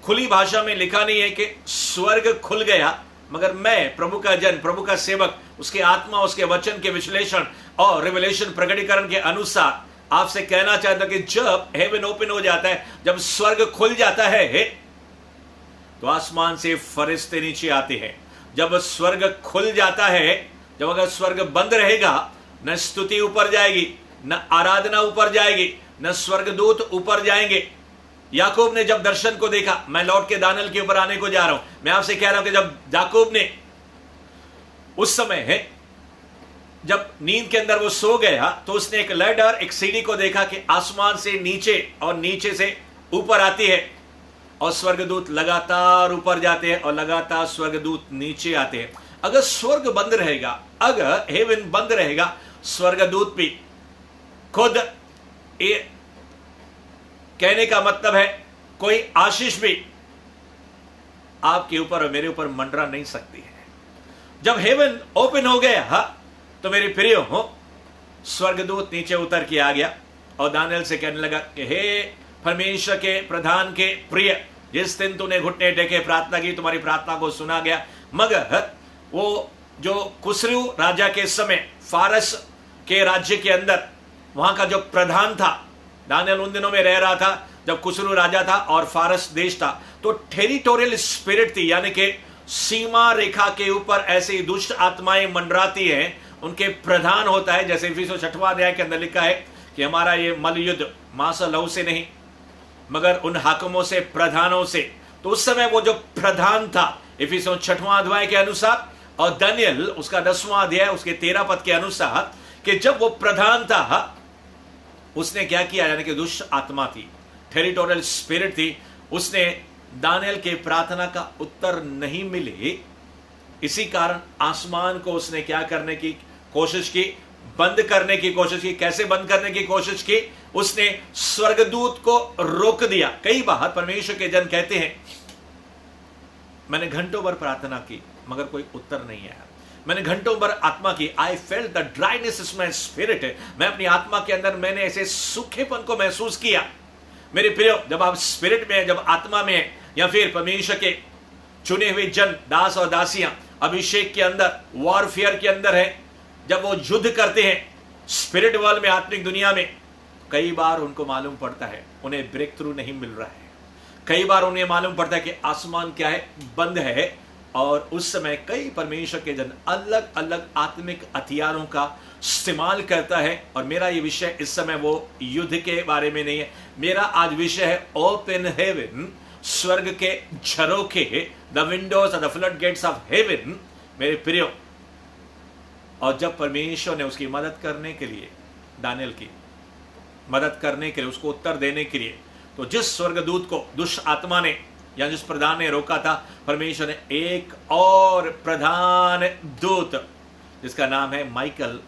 खुली भाषा में लिखा नहीं है कि स्वर्ग खुल गया, मगर मैं प्रभु का जन, प्रभु का सेवक, उसके आत्मा, उसके वचन के विश्लेषण और रिवलेशन प्रकटीकरण के अनुसार आपसे कहना चाहता हूं कि जब हेवन ओपन हो जाता है, जब स्वर्ग खुल जाता है, तो आसमान से फरिश्ते नीचे आते हैं। जब स्वर्ग खुल जाता है, जब अगर स्वर्ग बंद रहेगा, न स्तुति ऊपर जाएगी, न आराधना ऊपर जाएगी, न स्वर्गदूत ऊपर जाएंगे। याकूब ने जब दर्शन को देखा, मैं लौट के दानियल के ऊपर आने को जा रहा हूं, मैं आपसे कह रहा हूं कि जब याकूब ने उस समय है, जब नींद के अंदर वो सो गया, तो उसने एक लैडर, एक सीढ़ी को देखा कि आसमान से नीचे और नीचे से ऊपर आती है, और स्वर्गदूत लगातार ऊपर जाते हैं और लगातार स्वर्गदूत नीचे आते हैं। अगर स्वर्ग बंद रहेगा, अगर हेवन बंद रहेगा, स्वर्गदूत भी खुद, ये कहने का मतलब है कोई आशीष भी आपके ऊपर और मेरे ऊपर मंडरा नहीं सकती है। जब हेवन ओपन हो गया तो मेरे प्रियो हो, स्वर्गदूत नीचे उतर के आ गया और दानियल से कहने लगा कि हे परमेश्वर के प्रधान के प्रिय, जिस दिन तूने घुटने टेके प्रार्थना की, तुम्हारी प्रार्थना को सुना गया। मगर वो जो कुसरू राजा के समय फारस के राज्य के अंदर वहां का जो प्रधान था, दानियल उन दिनों में रह रहा था जब कुसरू राजा था और फारस देश था, तो टेरिटोरियल स्पिरिट थी, यानी कि सीमा रेखा के ऊपर ऐसी दुष्ट आत्माएं मंडराती हैं, उनके प्रधान होता है। जैसे इफिसियों 6वां अध्याय के अंदर लिखा है कि हमारा ये मल युद्ध मांस और लहू से नहीं, मगर उन हाकिमों से, प्रधानों से। तो उस समय वो जो प्रधान था, इफिसियों 6वां अध्याय के अनुसार, और दानियल उसका 10वां अध्याय उसके 13 पद के अनुसार, कि जब वो प्रधान था, उसने क्या किया, यानी कि दुष्ट आत्मा थी, टेरिटोरियल स्पिरिट थी, उसने दानियल के प्रार्थना का उत्तर नहीं मिले, इसी कारण आसमान को उसने क्या करने की कोशिश की, बंद करने की कोशिश की। कैसे बंद करने की कोशिश की? उसने स्वर्गदूत को रोक दिया। कई बार परमेश्वर के जन कहते हैं, मैंने घंटों भर प्रार्थना की मगर कोई उत्तर नहीं आया, मैंने घंटों भर आत्मा की, I felt the dryness is my spirit, मैं अपनी आत्मा के अंदर मैंने ऐसे सूखेपन को महसूस किया। मेरे प्रियो, जब आप स्पिरिट में, जब आत्मा में, या फिर परमेश्वर के चुने हुए जन, दास और दासियां अभिषेक के अंदर, वॉरफेयर के अंदर है, जब वो युद्ध करते हैं स्पिरिट वर्ल्ड में, आत्मिक दुनिया में, कई बार उनको मालूम पड़ता है उन्हें ब्रेक थ्रू नहीं मिल रहा है। कई बार उन्हें मालूम पड़ता है कि आसमान क्या है, बंद है। और उस समय कई परमेश्वर के जन अलग अलग आत्मिक हथियारों का इस्तेमाल करता है। और मेरा ये विषय इस समय वो युद्ध के बारे में नहीं है, मेरा आज विषय है ओपन हेवन, स्वर्ग के झरोखे, द विंडोज और the flood gates of heaven. मेरे प्रियो, और जब परमेश्वर ने उसकी मदद करने के लिए, दानियल की मदद करने के लिए, उसको उत्तर देने के लिए, तो जिस स्वर्गदूत को दुष्ट आत्मा ने या जिस प्रधान ने रोका था, परमेश्वर ने एक और प्रधान दूत, जिसका नाम है माइकल,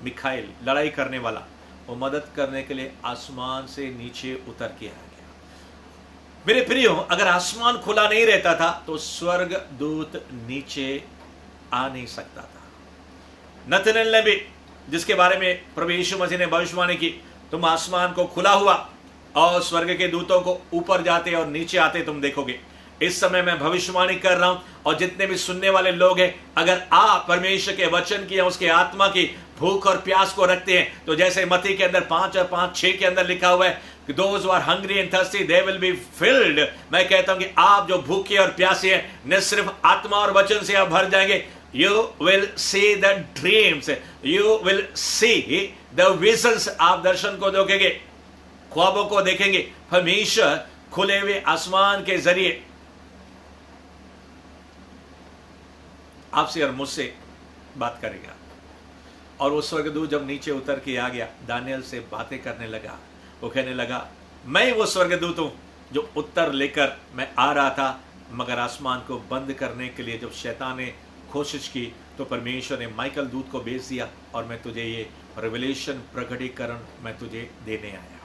मिखाइल, लड़ाई करने वाला, वो मदद करने के लिए आसमान से नीचे उतर के आ गया। मेरे प्रियो, अगर आसमान खुला नहीं रहता था तो स्वर्ग दूत नीचे आ नहीं सकता था। नतनएल ने भी, जिसके बारे में प्रभु यीशु मसीह ने भविष्यवाणी की, तुम आसमान को खुला हुआ और स्वर्ग के दूतों को ऊपर जाते और नीचे आते तुम देखोगे। इस समय मैं भविष्यवाणी कर रहा हूं, और जितने भी सुनने वाले लोग हैं, अगर आप परमेश्वर के वचन की या उसके आत्मा की भूख और प्यास को रखते हैं, तो जैसे मत्ती के अंदर 5 और 5:6 के अंदर लिखा हुआ है, Those who are hungry and thirsty, they will be filled. मैं कहता हूं कि आप जो भूखे और प्यासे हैं, न सिर्फ आत्मा और वचन से आप भर जाएंगे, you will see the dreams, you will see the visions. आप दर्शन को देखेंगे, ख्वाबों को देखेंगे। परमेश्वर खुले हुए आसमान के जरिए आपसे और मुझसे बात करेगा। और वो स्वर्गदूत जब नीचे उतर के आ गया, दानियल से बातें करने लगा, वो कहने लगा, मैं वो स्वर्गदूत हूं जो उत्तर लेकर मैं आ रहा था, मगर आसमान को बंद करने के लिए जब शैतान ने कोशिश की, तो परमेश्वर ने माइकल दूत को भेज दिया, और मैं तुझे ये रेवलेशन, प्रकटीकरण मैं तुझे देने आया।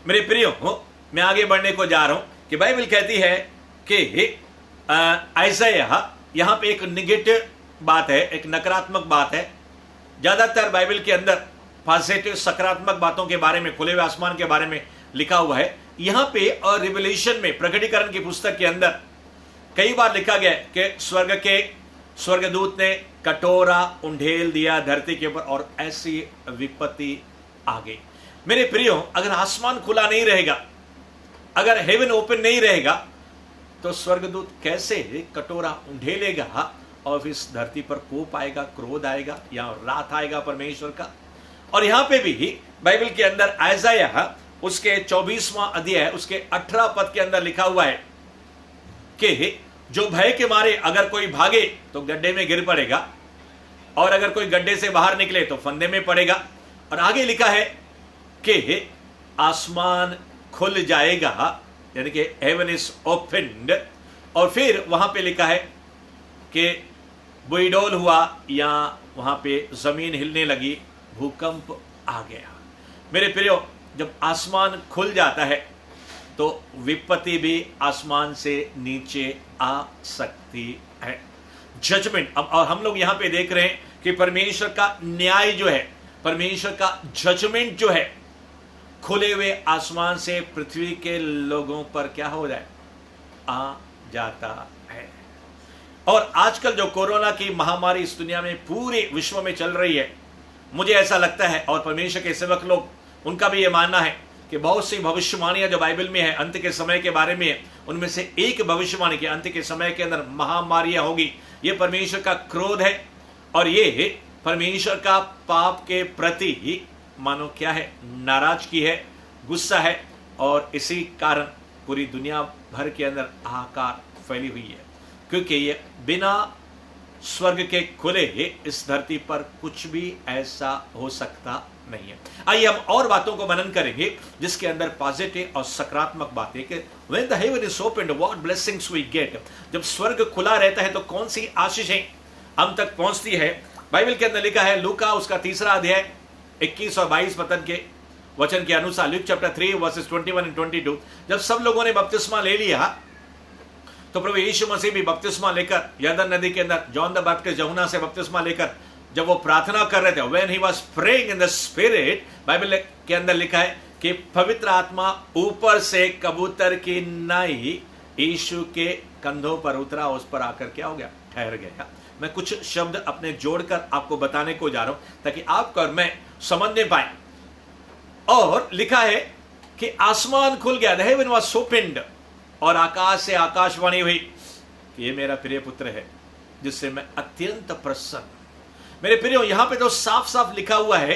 मेरे प्रियो, मैं आगे बढ़ने को जा रहा हूं कि बाइबल कहती है कि आइज़ाया, यहां पे एक निगेटिव बात है, एक नकारात्मक बात है। ज्यादातर बाइबल के अंदर पॉजिटिव, सकारात्मक बातों के बारे में, खुले हुए आसमान के बारे में लिखा हुआ है। यहां पे और रिवलेशन में, प्रकटीकरण की पुस्तक के अंदर कई बार लिखा गया कि स्वर्गदूत ने कटोरा उंडेल दिया धरती के ऊपर, और ऐसी विपत्ति आ गई। मेरे प्रियो, अगर आसमान खुला नहीं रहेगा, अगर हेवन ओपन नहीं रहेगा, तो स्वर्गदूत कैसे कटोरा उंडेलेगा, और इस धरती पर कोप आएगा, क्रोध आएगा, या रात आएगा परमेश्वर का। और यहां पे भी बाइबल के अंदर आइज़ाया उसके 24वां अध्याय उसके 18 पद के अंदर लिखा हुआ है कि जो भय के मारे अगर कोई भागे तो गड्ढे में गिर पड़ेगा, और अगर कोई गड्ढे से बाहर निकले तो फंदे में पड़ेगा। और आगे लिखा है कि आसमान खुल जाएगा, यानी कि हेवन इज ओपन्ड। और फिर वहां पे लिखा है कि बुईडोल हुआ, या वहां पे जमीन हिलने लगी, भूकंप आ गया। मेरे प्रियो, जब आसमान खुल जाता है तो विपत्ति भी आसमान से नीचे आ सकती है, जजमेंट। अब और हम लोग यहां पे देख रहे हैं कि परमेश्वर का न्याय जो है, परमेश्वर का जजमेंट जो है, खुले हुए आसमान से पृथ्वी के लोगों पर क्या हो जाए, आ जाता है। और आजकल जो कोरोना की महामारी इस दुनिया में, पूरे विश्व में चल रही है, मुझे ऐसा लगता है, और परमेश्वर के सेवक लोग, उनका भी यह मानना है कि बहुत सी भविष्यवाणियां जो बाइबल में है अंत के समय के बारे में है, उनमें से एक भविष्यवाणी कि अंत के समय के अंदर महामारियां होगी। यह परमेश्वर का क्रोध है, और ये परमेश्वर का पाप के प्रति ही मानो क्या है, नाराजगी है, गुस्सा है। और इसी कारण पूरी दुनिया भर के अंदर हाहाकार फैली हुई है, क्योंकि ये बिना स्वर्ग के खुले इस धरती पर कुछ भी ऐसा हो सकता नहीं है। आइए हम और बातों को मनन करेंगे जिसके अंदर पॉजिटिव और सकारात्मक बातें कि when the heaven is opened, what blessings we get। जब स्वर्ग खुला रहता है तो कौन सी आशीषें हम तक पहुंचती है। बाइबल के अंदर लिखा है, लूका उसका 3 अध्याय 21 और 22 पद के वचन के अनुसार, ल्यूक चैप्टर 3 वर्सेस 21 and 22, जब सब लोगों ने बपतिस्मा ले लिया तो प्रभु यीशु मसीह भी बपतिस्मा लेकर यरदन नदी के अंदर, जॉन द बैप्टिस्ट यूहन्ना से बपतिस्मा लेकर जब वो प्रार्थना कर रहे थे, when he was praying in the spirit, Bible के अंदर लिखा है कि पवित्र आत्मा ऊपर से कबूतर की नाई यीशु के कंधों पर उतरा, उस पर आकर क्या हो गया, ठहर गया। मैं कुछ शब्द अपने जोड़कर आपको बताने को जा रहा हूं ताकि आप और मैं समझने पाए। और लिखा है कि आसमान खुल गया, the heaven was opened, और आकाश से आकाशवाणी हुई कि ये मेरा प्रिय पुत्र है जिससे मैं अत्यंत प्रसन्न। मेरे प्रियो, यहां पे तो साफ साफ लिखा हुआ है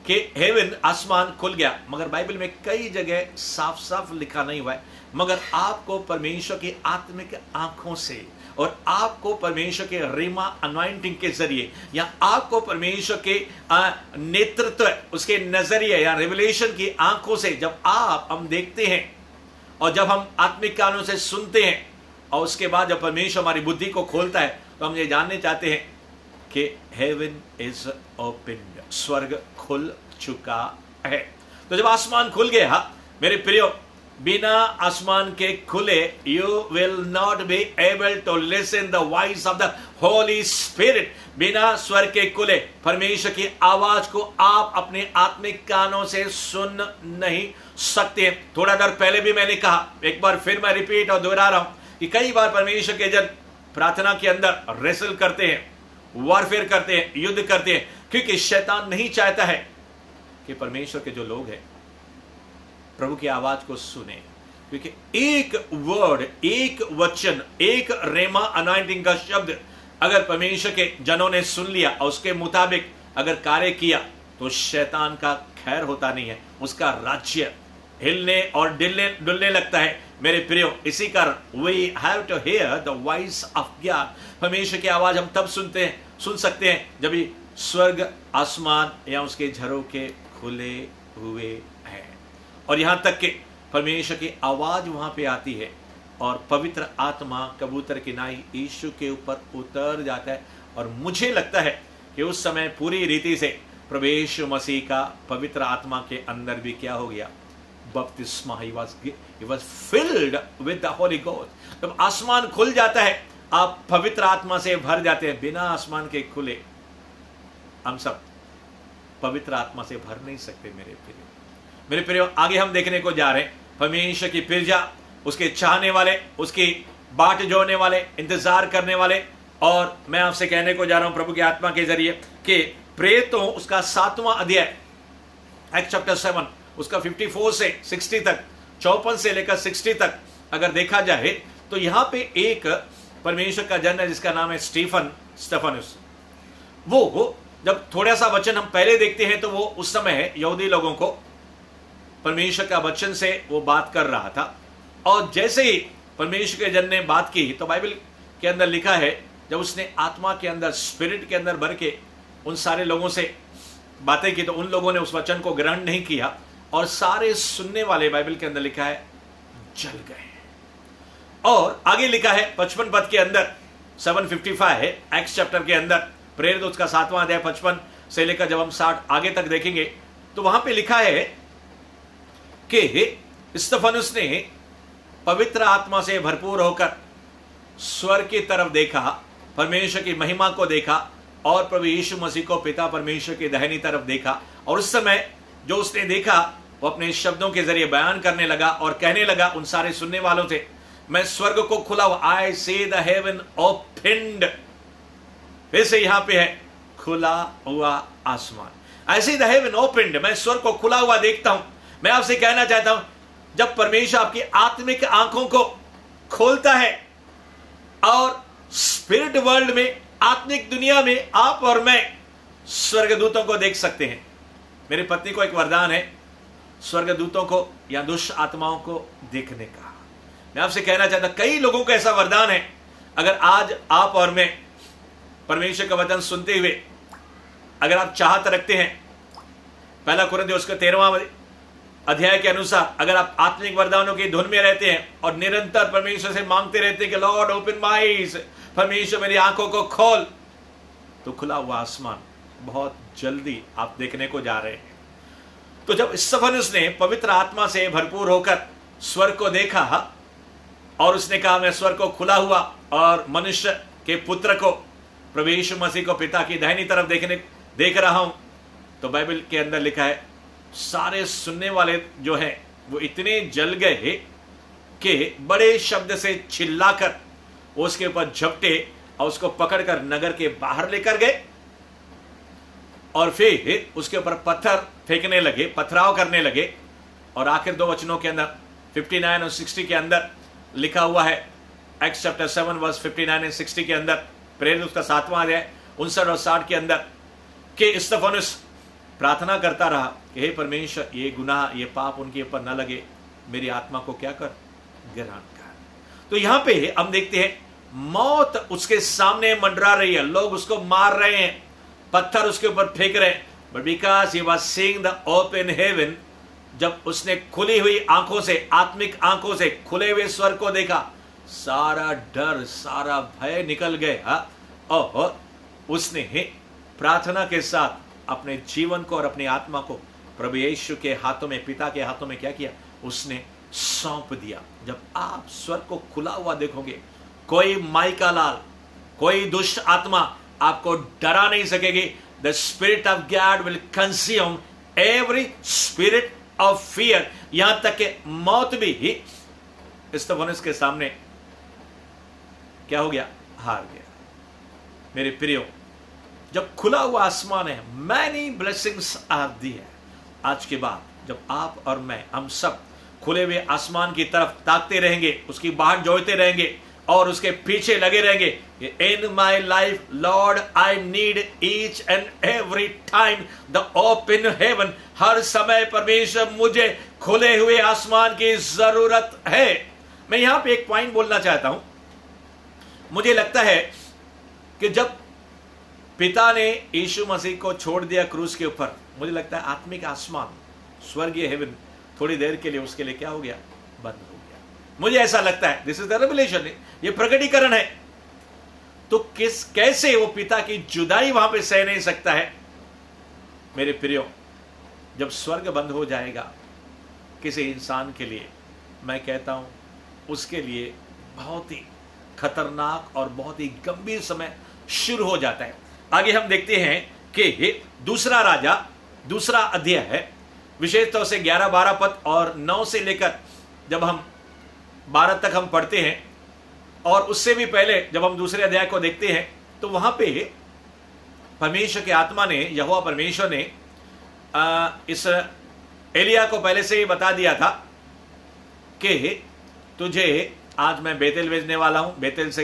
कि हेवन, आसमान खुल गया, मगर बाइबल में कई जगह साफ साफ लिखा नहीं हुआ है। मगर आपको परमेश्वर की आत्मिक आंखों से, और आपको परमेश्वर के रीमा अनॉइंटिंग के जरिए, या आपको परमेश्वर के नेतृत्व, उसके नजरिए या रेवलेशन की आंखों से जब हम देखते हैं, और जब हम आत्मिक कानों से सुनते हैं, और उसके बाद जब परमेश्वर हमारी बुद्धि को खोलता है, तो हम ये जानने चाहते हैं कि हेवन इज ओपन्ड, स्वर्ग खुल चुका है। तो जब आसमान खुल गया, मेरे प्रियो, बिना आसमान के खुले you will not be able to listen the voice of the holy spirit. बिना स्वर्ग के खुले परमेश्वर की आवाज को आप अपने आत्मिक कानों से सुन नहीं सकते। थोड़ा देर पहले भी मैंने कहा, एक बार फिर मैं रिपीट और दोहरा रहा हूं कि कई बार परमेश्वर के जन प्रार्थना के अंदर रेसल करते हैं, वॉरफेयर करते हैं, युद्ध करते हैं, क्योंकि शैतान नहीं चाहता है कि परमेश्वर के जो लोग हैं प्रभु की आवाज को सुने। क्योंकि एक वर्ड, एक वचन, एक रेमा अनॉइंटिंग का शब्द अगर परमेश्वर के जनों ने सुन लिया और उसके मुताबिक अगर कार्य किया तो शैतान का खैर होता नहीं है, उसका राज्य हिलने और डुलने लगता है। मेरे प्रियो, इसी कारण we have to hear the voice of God. परमेश्वर की आवाज हम तब सुन सकते हैं जब भी स्वर्ग, आसमान या उसके झरोखे खुले हुए हैं, और यहां तक कि परमेश्वर की आवाज वहां पे आती है और पवित्र आत्मा कबूतर की नाई यीशु के ऊपर उतर जाता है। और मुझे लगता है कि उस समय पूरी रीति से प्रभु यीशु मसीह का पवित्र आत्मा के अंदर भी क्या हो गया, बपतिस्मा। he was filled with the Holy Ghost। जब आसमान खुल जाता है, आप पवित्र आत्मा से भर जाते हैं। बिना आसमान के खुले हम सब पवित्र आत्मा से भर नहीं सकते। मेरे प्रियो, आगे हम देखने को जा रहे हैं परमेश्वर की प्रजा, उसके चाहने वाले, उसकी बाट जोड़ने वाले, इंतजार करने वाले। और मैं आपसे कहने को जा रहा हूं प्रभु की आत्मा के जरिए कि प्रेरितों उसका 7वां अध्याय, एक्ट चैप्टर 7, उसका 54 से 60 तक, 54 से लेकर 60 तक अगर देखा जाए तो यहां पे एक परमेश्वर का जन है जिसका नाम है स्टेफनुस। वो जब थोड़ा सा वचन हम पहले देखते हैं तो वो उस समय यहूदी लोगों को परमेश्वर का वचन से वो बात कर रहा था। और जैसे ही परमेश्वर के जन ने बात की तो बाइबल के अंदर लिखा है, जब उसने आत्मा के अंदर, स्पिरिट के अंदर भर के उन सारे लोगों से बातें की तो उन लोगों ने उस वचन को ग्रहण नहीं किया और सारे सुनने वाले, बाइबल के अंदर लिखा है, जल गए। और आगे लिखा है 55 पद के अंदर, 755 है एक्स चैप्टर के अंदर, प्रेरित उसका 7वां अध्याय 55 से लेकर जब हम 60 आगे तक देखेंगे तो वहां पे लिखा है कि स्तेफनुस ने पवित्र आत्मा से भरपूर होकर स्वर्ग की तरफ देखा, परमेश्वर की महिमा को देखा और प्रभु यीशु मसीह को पिता परमेश्वर की दाहिनी तरफ देखा। और उस समय जो उसने देखा वो अपने शब्दों के जरिए बयान करने लगा और कहने लगा उन सारे सुनने वालों से, मैं स्वर्ग को खुला हुआ, आई सी द हेवन ओपन्ड। फिर से यहां पे है खुला हुआ आसमान, आई सी द हेवन ओपन्ड। मैं स्वर्ग को खुला हुआ देखता हूं। मैं आपसे कहना चाहता हूं, जब परमेश्वर आपकी आत्मिक आंखों को खोलता है और स्पिरिट वर्ल्ड में, आत्मिक दुनिया में आप और मैं स्वर्गदूतों को देख सकते हैं। मेरी पत्नी को एक वरदान है स्वर्गदूतों को या दुष्ट आत्माओं को देखने का। मैं आपसे कहना चाहता, कई लोगों को ऐसा वरदान है। अगर आज आप और मैं परमेश्वर का वचन सुनते हुए अगर आप चाहत रखते हैं, पहला कुरिन्थियों उसके 13वां अध्याय के अनुसार अगर आप आत्मिक वरदानों की धुन में रहते हैं और निरंतर परमेश्वर से मांगते रहते हैं कि लॉर्ड ओपन माय आईज, परमेश्वर मेरी आंखों को खोल, तो खुला हुआ आसमान बहुत जल्दी आप देखने को जा रहे हैं। तो जब स्तेफनुस ने पवित्र आत्मा से भरपूर होकर स्वर्ग को देखा और उसने कहा मैं स्वर्ग को खुला हुआ और मनुष्य के पुत्र को, प्रभु यीशु मसीह को पिता की दाहिनी तरफ देख रहा हूं, तो बाइबल के अंदर लिखा है सारे सुनने वाले जो हैं वो इतने जल गए कि बड़े शब्द से चिल्लाकर उसके ऊपर झपटे और उसको पकड़कर नगर के बाहर लेकर गए और फिर उसके ऊपर पत्थर फेंकने लगे, पथराव करने लगे। और आखिर 2 वचनों के अंदर 59 और 60 के अंदर लिखा हुआ है, एक्ट्स चैप्टर 7 वर्स 59 और 60 के अंदर, प्रेरित उसका 7वां अध्याय 59 और 60 के अंदर, कि स्तेफनुस प्रार्थना करता रहा कि हे परमेश्वर, ये गुनाह, ये पाप उनके ऊपर न लगे, मेरी आत्मा को क्या कर, ग्रहण कर। तो यहां पे हम देखते हैं मौत उसके सामने मंडरा रही है, लोग उसको मार रहे हैं, पत्थर उसके ऊपर फेंक रहे हैं, but because he was seeing the open heaven, जब उसने खुली हुई आंखों से, आत्मिक आंखों से खुले हुए स्वर्ग को देखा, सारा डर, सारा भय निकल गया और उसने प्रार्थना के साथ अपने जीवन को और अपनी आत्मा को प्रभु यीशु के हाथों में, पिता के हाथों में क्या किया, उसने सौंप दिया। जब आप स्वर्ग को खुला हुआ देखोगे, कोई माई का लाल, कोई दुष्ट आत्मा आपको डरा नहीं सकेगी। The spirit of God will consume every spirit of fear. यहां तक कि मौत भी स्तेफनुस के सामने क्या हो गया? हार गया। मेरे प्रियो, जब खुला हुआ आसमान है, मैनी ब्लेसिंग्स आर दिए। आज के बाद जब आप और मैं, हम सब खुले हुए आसमान की तरफ ताकते रहेंगे, उसकी बाट जोड़ते रहेंगे और उसके पीछे लगे रहेंगे। In my life Lord I need each and every time the open heaven. हर समय परमेश्वर, मुझे खुले हुए आसमान की जरूरत है। मैं यहां पे एक पॉइंट बोलना चाहता हूं। मुझे लगता है कि जब पिता ने यीशु मसीह को छोड़ दिया क्रूस के ऊपर, मुझे लगता है आत्मिक आसमान, स्वर्गीय हेवन, थोड़ी देर के लिए उसके लिए क्या हो गया? बंद हो गया। मुझे ऐसा लगता है, दिस इज द रेवलेशन, ये प्रकटीकरण है। तो कैसे वो पिता की जुदाई वहां पे सह नहीं सकता है? मेरे प्रियो, जब स्वर्ग बंद हो जाएगा किसी इंसान के लिए, मैं कहता हूं उसके लिए बहुत ही खतरनाक और बहुत ही गंभीर समय शुरू हो जाता है। आगे हम देखते हैं कि दूसरा राजा, दूसरा अध्याय है, विशेष तौर से 11-12 पद और 9 से लेकर जब हम 12 तक हम पढ़ते हैं, और उससे भी पहले जब हम दूसरे अध्याय को देखते हैं, तो वहां पे परमेश्वर की आत्मा ने, यहोवा परमेश्वर ने इस एलिया को पहले से ही बता दिया था कि तुझे आज मैं बेतेल भेजने वाला हूं। बेतेल से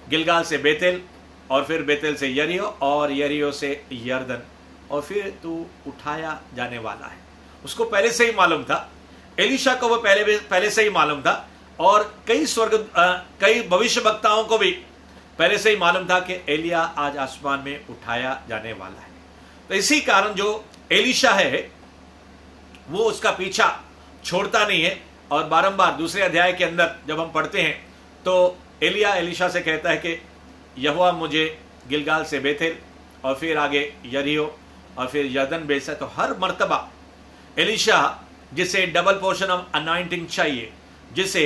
गिलगाल से बेतेल, और फिर बेतेल से यरीहो, और यरीहो से यरदन, और फिर तू उठाया जाने वाला है। उसको पहले से ही मालूम था। एलीशा को वो पहले से ही मालूम था, और कई भविष्य वक्ताओं को भी पहले से ही मालूम था कि एलिया आज आसमान में उठाया जाने वाला है। तो इसी कारण जो एलीशा है वो उसका पीछा छोड़ता नहीं है, और बारंबार दूसरे अध्याय के अंदर जब हम पढ़ते हैं तो एलिया एलीशा से कहता है कि यहोवा मुझे गिलगाल से बेतेल, और फिर आगे यरीहो, और फिर यरदन भेजा। तो हर मर्तबा एलीशा, जिसे डबल पोर्शन ऑफ अनॉइंटिंग चाहिए, जिसे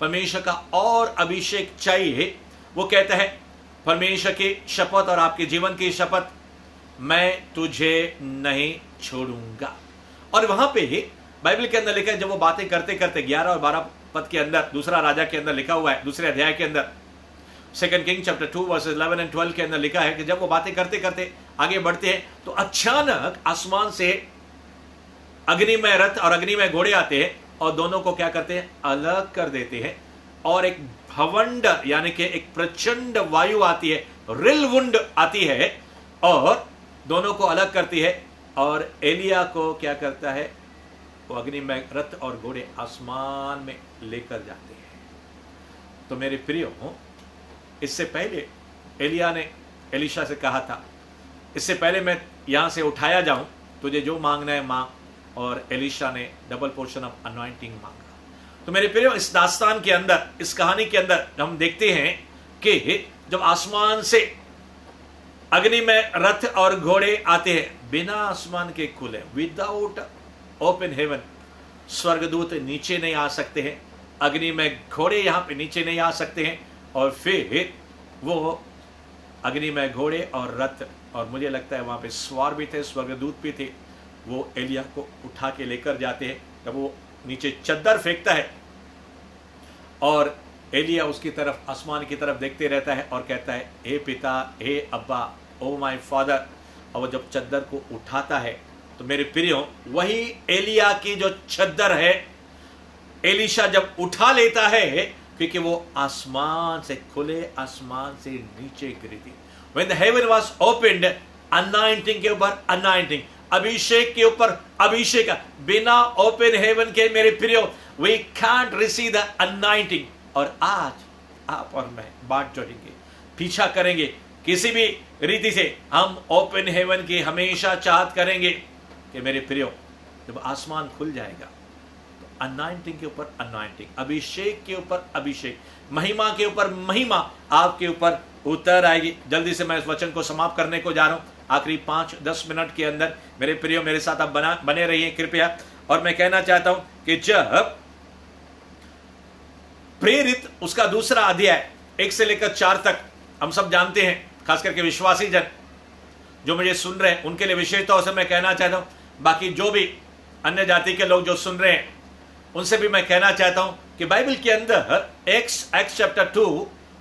परमेश्वर का और अभिषेक चाहिए, वो कहता है परमेश्वर की शपथ और आपके जीवन की शपथ, मैं तुझे नहीं छोड़ूंगा। और वहां पे ही बाइबल के अंदर लिखा है, जब वो बातें करते करते 11 और 12 पद के अंदर, दूसरा राजा के अंदर लिखा हुआ है, दूसरे अध्याय के अंदर, 2 किंग चैप्टर 2 वर्सेस 11 and 12 के अंदर लिखा है कि जब वो बातें करते करते आगे बढ़ते हैं तो अचानक आसमान से अग्निमय रथ और अग्निमय घोड़े आते हैं, और दोनों को क्या करते हैं? अलग कर देते हैं। और एक भवंड यानी कि एक प्रचंड वायु आती है, रिलवुंड आती है, और दोनों को अलग करती है। और एलिया को क्या करता है? वो अग्निमय रथ और घोड़े आसमान में लेकर जाते हैं। तो मेरे प्रियो, इससे पहले एलिया ने एलीशा से कहा था, इससे पहले मैं यहां से उठाया जाऊं, तुझे जो मांगना है मांग, और एलीशा ने डबल पोर्शन ऑफ अनॉइंटिंग मांगा। तो मेरे प्रियो, इस दास्तान के अंदर, इस कहानी के अंदर हम देखते हैं कि जब आसमान से अग्नि में रथ और घोड़े आते हैं, बिना आसमान के खुले, विदाउट ओपन हेवन, स्वर्गदूत नीचे नहीं आ सकते हैं, अग्नि में घोड़े यहां पे नीचे नहीं आ सकते हैं। और फिर वो अग्नि में घोड़े और रथ, और मुझे लगता है वहां पे सवार भी थे, स्वर्गदूत भी थे, वो एलिया को उठा के लेकर जाते हैं। तब वो नीचे चद्दर फेंकता है, और एलिया उसकी तरफ, आसमान की तरफ देखते रहता है और कहता है, हे पिता, हे अब्बा, ओ माय फादर। और वो जब चद्दर को उठाता है, तो मेरे प्रियो, वही एलिया की जो चद्दर है, एलीशा जब उठा लेता है, क्योंकि वो आसमान से, खुले आसमान से नीचे गिरी थी। When the heaven was opened, anointing के ऊपर anointing, अभिषेक के ऊपर अभिषेक। बिना ओपन हेवन के मेरे प्रियो, we can't receive the anointing। और आज आप और मैं बाट जोड़ेंगे, पीछा करेंगे, किसी भी रीति से हम ओपन हेवन की हमेशा चाहत करेंगे कि मेरे प्रियो, जब आसमान खुल जाएगा तो अनॉइंटिंग के ऊपर अनॉइंटिंग, अभिषेक के ऊपर अभिषेक, महिमा के ऊपर महिमा आपके ऊपर उतर आएगी। जल्दी से मैं इस वचन को समाप्त करने को जा रहा हूं, आखिरी 5-10 मिनट के अंदर। मेरे प्रियो, मेरे साथ आप बने रहिए कृपया। और मैं कहना चाहता हूं कि जब प्रेरित उसका दूसरा अध्याय 1 से लेकर 4 तक, हम सब जानते हैं, खास करके विश्वासी जन जो मुझे सुन रहे हैं, उनके लिए विशेष तौर से मैं कहना चाहता हूं, बाकी जो भी अन्य जाति के लोग जो सुन रहे हैं, उनसे भी मैं कहना चाहता हूं कि बाइबल के अंदर एक्स चैप्टर 2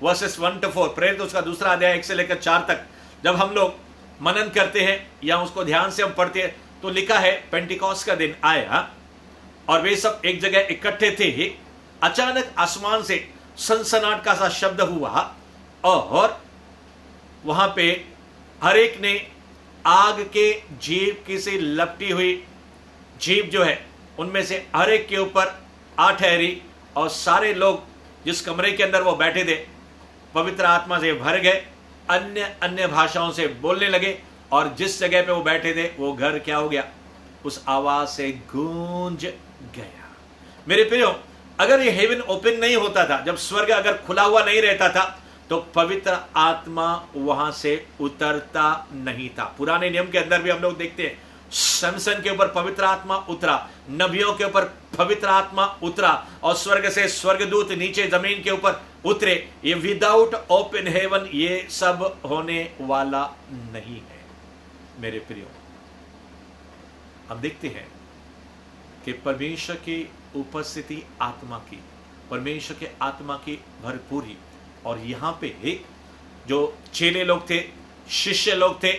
वर्सेस 1 to 4, प्रेरित उसका दूसरा अध्याय 1 से लेकर 4 तक जब हम लोग मनन करते हैं या उसको ध्यान से हम पढ़ते हैं तो लिखा है पेंटिकॉस्ट का दिन आया और वे सब एक जगह इकट्ठे थे। अचानक आसमान से सनसनाट का सा शब्द हुआ और वहां पे हर एक ने आग के जीभ की से लपटी हुई जीभ जो है उनमें से हर एक के ऊपर आ ठहरी और सारे लोग जिस कमरे के अंदर वो बैठे थे पवित्र आत्मा से भर गए, अन्य अन्य भाषाओं से बोलने लगे और जिस जगह पे वो बैठे थे वो घर क्या हो गया, उस आवाज से गूंज गया। मेरे प्रियो, अगर ये हेवन ओपन नहीं होता था, जब स्वर्ग अगर खुला हुआ नहीं रहता था तो पवित्र आत्मा वहां से उतरता नहीं था। पुराने नियम के अंदर भी हम लोग देखते हैं सैमसन के ऊपर पवित्र आत्मा उतरा, नबियों के ऊपर पवित्र आत्मा उतरा और स्वर्ग से स्वर्गदूत नीचे जमीन के ऊपर उतरे। ये विदाउट ओपन हेवन ये सब होने वाला नहीं है। मेरे प्रियो, हम देखते हैं कि परमेश्वर की उपस्थिति आत्मा की, परमेश्वर के आत्मा की भरपूरी, और यहां पे जो चेले लोग थे, शिष्य लोग थे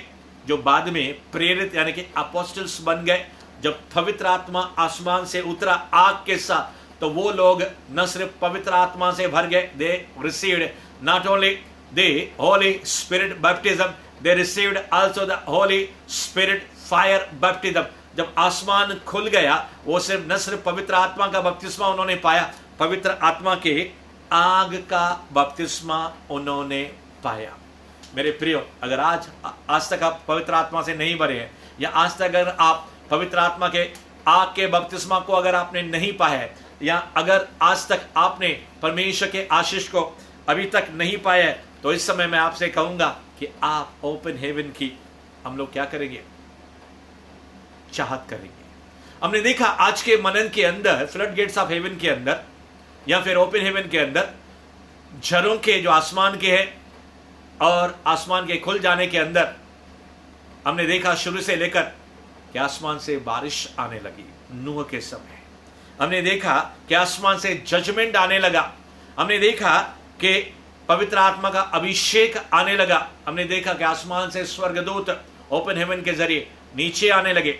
जो बाद में प्रेरित यानी कि अपोस्टल्स बन गए, जब पवित्र आत्मा आसमान से उतरा आग के साथ, तो वो लोग न सिर्फ पवित्र आत्मा से भर गए, they received not only the holy spirit baptism, they received also the holy spirit fire baptism. जब आसमान खुल गया वो न सिर्फ पवित्र आत्मा का बपतिस्मा उन्होंने पाया, पवित्र आत्मा के आग का बपतिस्मा उन्होंने पाया। मेरे प्रियो, अगर आज तक आप पवित्र आत्मा से नहीं भरे हैं या आज तक अगर आप पवित्र आत्मा के आग के बपतिस्मा को अगर आपने नहीं पाया है या अगर आज तक आपने परमेश्वर के आशीष को अभी तक नहीं पाया है, तो इस समय मैं आपसे कहूंगा कि आप ओपन हेवन की हम लोग क्या करेंगे, चाहत करेंगे। हमने देखा आज के मनन के अंदर, फ्लड गेट्स ऑफ हेवन के अंदर या फिर ओपन हेवन के अंदर, झरों के जो आसमान के हैं और आसमान के खुल जाने के अंदर हमने देखा शुरू से लेकर कि आसमान से बारिश आने लगी नूह के समय। हमने देखा कि आसमान से जजमेंट आने लगा। हमने देखा कि पवित्र आत्मा का अभिषेक आने लगा। हमने देखा कि आसमान से स्वर्गदूत ओपन हेवन के जरिए नीचे आने लगे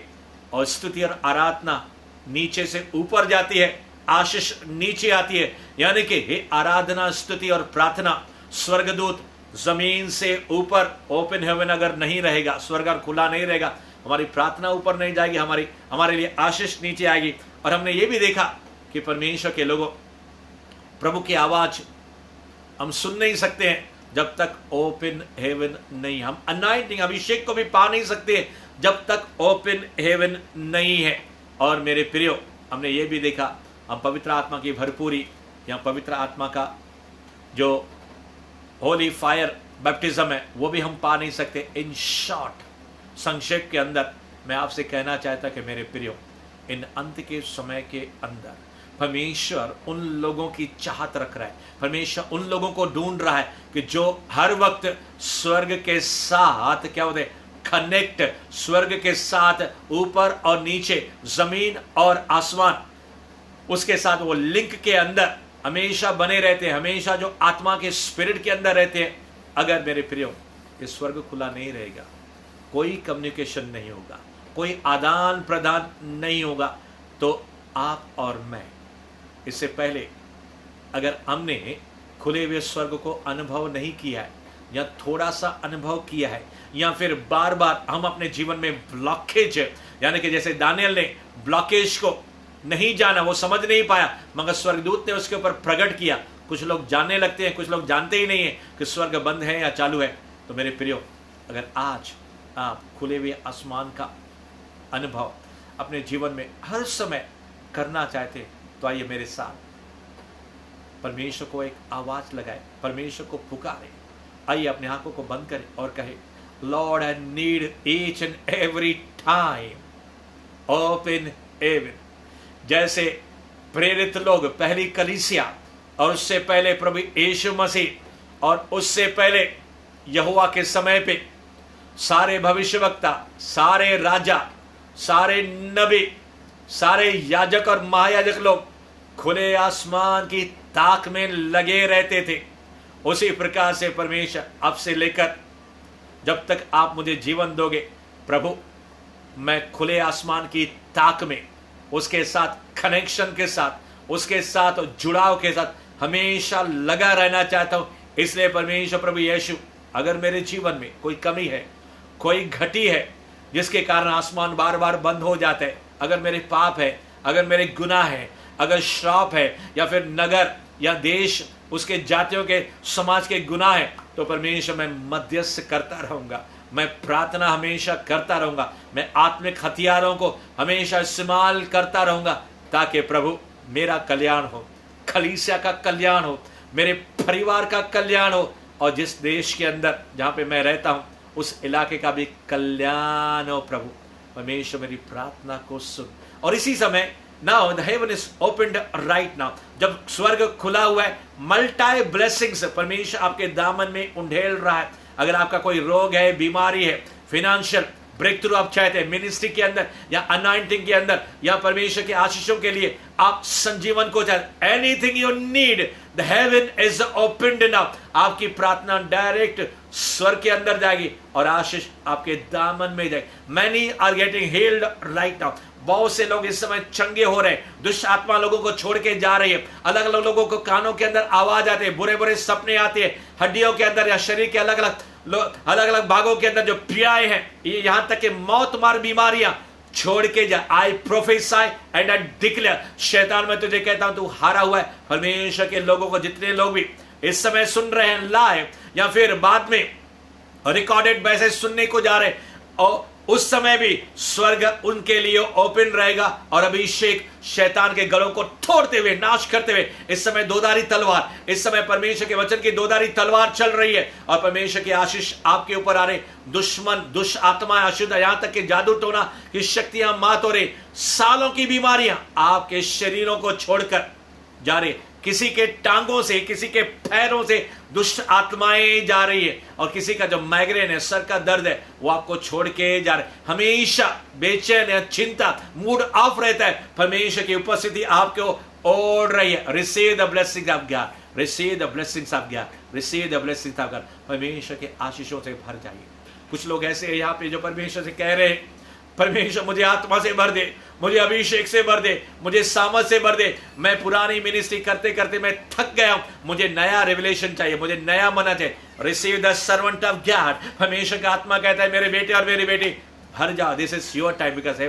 और स्तुति और आराधना नीचे से ऊपर जाती है, आशीष नीचे आती है। यानी कि आराधना, स्तुति और प्रार्थना, स्वर्गदूत जमीन से ऊपर, ओपन हेवन अगर नहीं रहेगा, स्वर्ग अगर खुला नहीं रहेगा, हमारी प्रार्थना ऊपर नहीं जाएगी, हमारे लिए आशीष नीचे आएगी। और हमने ये भी देखा कि परमेश्वर के लोगों, प्रभु की आवाज हम सुन नहीं सकते हैं जब तक ओपन हेवन नहीं, हम अनाइंटिंग अभिषेक को भी पा नहीं सकते जब तक ओपन हेवन नहीं है। और मेरे प्रियो, हमने ये भी देखा हम पवित्र आत्मा की भरपूरी या पवित्र आत्मा का जो होली फायर बैप्टिज्म है वो भी हम पा नहीं सकते। इन शॉर्ट, संक्षेप के अंदर मैं आपसे कहना चाहता कि मेरे प्रियो, इन अंत के समय के अंदर परमेश्वर उन लोगों की चाहत रख रहा है, परमेश्वर उन लोगों को ढूंढ रहा है कि जो हर वक्त स्वर्ग के साथ क्या होते, कनेक्ट, स्वर्ग के साथ ऊपर और नीचे, जमीन और आसमान, उसके साथ वो लिंक के अंदर हमेशा बने रहते हैं, हमेशा जो आत्मा के स्पिरिट के अंदर रहते हैं। अगर मेरे प्रियो ये स्वर्ग खुला नहीं रहेगा, कोई कम्युनिकेशन नहीं होगा, कोई आदान प्रदान नहीं होगा, तो आप और मैं इससे पहले अगर हमने खुले हुए स्वर्ग को अनुभव नहीं किया है या थोड़ा सा अनुभव किया है या फिर बार बार हम अपने जीवन में ब्लॉकेज, यानी कि जैसे दानियल ने ब्लॉकेज को नहीं जाना, वो समझ नहीं पाया, मगर स्वर्गदूत ने उसके ऊपर प्रकट किया। कुछ लोग जानने लगते हैं, कुछ लोग जानते ही नहीं है कि स्वर्ग बंद है या चालू है। तो मेरे प्रियो, अगर आज आप खुले हुए आसमान का अनुभव अपने जीवन में हर समय करना चाहते तो आइए मेरे साथ परमेश्वर को एक आवाज लगाए, परमेश्वर को पुकारे। आइए अपने आंखों को बंद करें और कहे, Lord I need each and every time open heaven. जैसे प्रेरित लोग, पहली कलीसिया और उससे पहले प्रभु यीशु मसीह और उससे पहले यहोवा के समय पे सारे भविष्यवक्ता, सारे राजा, सारे नबी, सारे याजक और महायाजक लोग खुले आसमान की ताक में लगे रहते थे। उसी प्रकार से परमेश्वर अब से लेकर जब तक आप मुझे जीवन दोगे प्रभु, मैं खुले आसमान की ताक में उसके साथ कनेक्शन के साथ, उसके साथ जुड़ाव के साथ हमेशा लगा रहना चाहता हूं। इसलिए परमेश्वर प्रभु यीशु, अगर मेरे जीवन में कोई कमी है, कोई घटी है जिसके कारण आसमान बार बार बंद हो जाते हैं, अगर मेरे पाप है, अगर मेरे गुनाह है, अगर श्राप है, या फिर नगर या देश उसके जातियों के समाज के गुनाह है, तो परमेश्वर मैं मध्यस्थ करता रहूंगा, मैं प्रार्थना हमेशा करता रहूंगा, मैं आत्मिक हथियारों को हमेशा इस्तेमाल करता रहूंगा, ताकि प्रभु मेरा कल्याण हो, कलीसिया का कल्याण हो, मेरे परिवार का कल्याण हो, और जिस देश के अंदर जहां पे मैं रहता हूं उस इलाके का भी कल्याण हो। प्रभु परमेश्वर मेरी प्रार्थना को सुन। और इसी समय now the heaven is opened right now, जब स्वर्ग खुला हुआ है, मल्टी ब्लेसिंग्स परमेश्वर आपके दामन में उंडेल रहा है। अगर आपका कोई रोग है, बीमारी है, फाइनेंशियल ब्रेक थ्रू आप चाहते हैं मिनिस्ट्री के अंदर या अनाइंटिंग के अंदर या परमेश्वर के आशीषों के लिए आप संजीवन को चाहते, anything you need, the heaven is opened now. आपकी प्रार्थना डायरेक्ट स्वर्ग के अंदर जाएगी और आशीष आपके दामन में जाएगी। Many are getting healed right now. बहुत से लोग इस समय चंगे हो रहे हैं, दुष्ट आत्मा लोगों को छोड़ के जा रही है। अलग अलग लोगों को कानों के अंदर आवाज आते हैं, बुरे बुरे सपने आते हैं, हड्डियों के अंदर या शरीर के अलग अलग भागों के अंदर जो पीड़ाएं हैं, ये यहां तक कि मौत मार बीमारियां छोड़ के जा। आई प्रोफेसाई एंड आई डिक्लेयर, शैतान मैं तुझे कहता हूं तू हारा हुआ है। परमेश्वर के लोगों को, जितने लोग भी इस समय सुन रहे हैं लाइव या फिर बाद में रिकॉर्डेड मैसेज सुनने को जा रहे हैं, और उस समय भी स्वर्ग उनके लिए ओपन रहेगा और अभिषेक शैतान के गलों को तोड़ते हुए, नाश करते हुए, इस समय दोधारी तलवार, इस समय परमेश्वर के वचन की दोधारी तलवार चल रही है और परमेश्वर के आशीष आपके ऊपर आ रहे। दुश्मन, दुष्ट आत्माएं, अशुद्ध, यहां तक कि जादू टोना की शक्तियां मात हो रही, सालों की बीमारियां आपके शरीरों को छोड़कर जा रही, किसी के टांगों से, किसी के पैरों से दुष्ट आत्माएं जा रही है, और किसी का जो माइग्रेन है, सर का दर्द है, वो आपको छोड़ के जा रहे। हमेशा बेचैन है, चिंता, मूड ऑफ रहता है, परमेश्वर की उपस्थिति आपको ओढ़ रही है। Receive the blessings of God, receive the blessings of God, receive the blessings of God. परमेश्वर के आशीषों से भर जाइए। कुछ लोग ऐसे हैं यहाँ पे जो परमेश्वर से कह रहे हैं, परमेश्वर मुझे आत्मा से भर दे, मुझे अभिषेक से भर दे, मुझे सामर्थ से भर दे। मैं पुरानी मिनिस्ट्री करते करते मैं थक गया हूं, मुझे नया रिवलेशन चाहिए, मुझे नया मना चाहिए। Receive the servant of God. परमेश्वर का आत्मा कहता है मेरे बेटे और मेरी बेटी भर जाओ, this is your time, because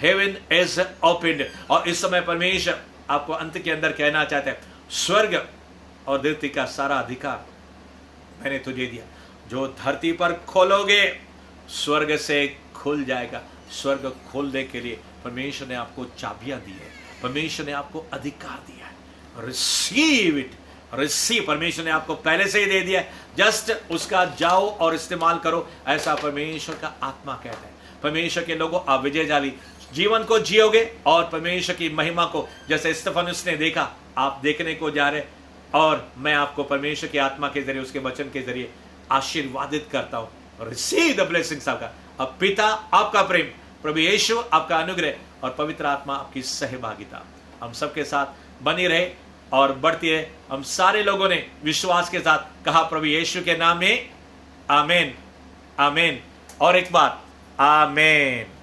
heaven is opened. और इस समय परमेश्वर आपको अंत के अंदर कहना चाहते हैं, स्वर्ग और धरती का सारा अधिकार मैंने तुझे दिया, जो धरती पर खोलोगे स्वर्ग से खुल जाएगा। स्वर्ग खोलने के लिए परमेश्वर ने आपको चाबियां दी है, परमेश्वर ने आपको अधिकार दिया है। Receive it, receive. परमेश्वर ने आपको पहले से ही दे दिया है, जस्ट उसका जाओ और इस्तेमाल करो, ऐसा परमेश्वर का आत्मा कहता है। परमेश्वर के लोगों, आप विजयशाली जीवन को जियोगे और परमेश्वर की महिमा को, जैसे स्तिफनुस ने देखा, आप देखने को जा रहे। और मैं आपको परमेश्वर के आत्मा के जरिए, उसके वचन के जरिए आशीर्वादित करता हूं। Receive the blessings of God. अब पिता आपका प्रेम, प्रभु यीशु आपका अनुग्रह और पवित्र आत्मा आपकी सहभागिता हम सबके साथ बनी रहे और बढ़ती रहे। हम सारे लोगों ने विश्वास के साथ कहा प्रभु यीशु के नाम में आमीन, आमीन। और एक बार आमीन।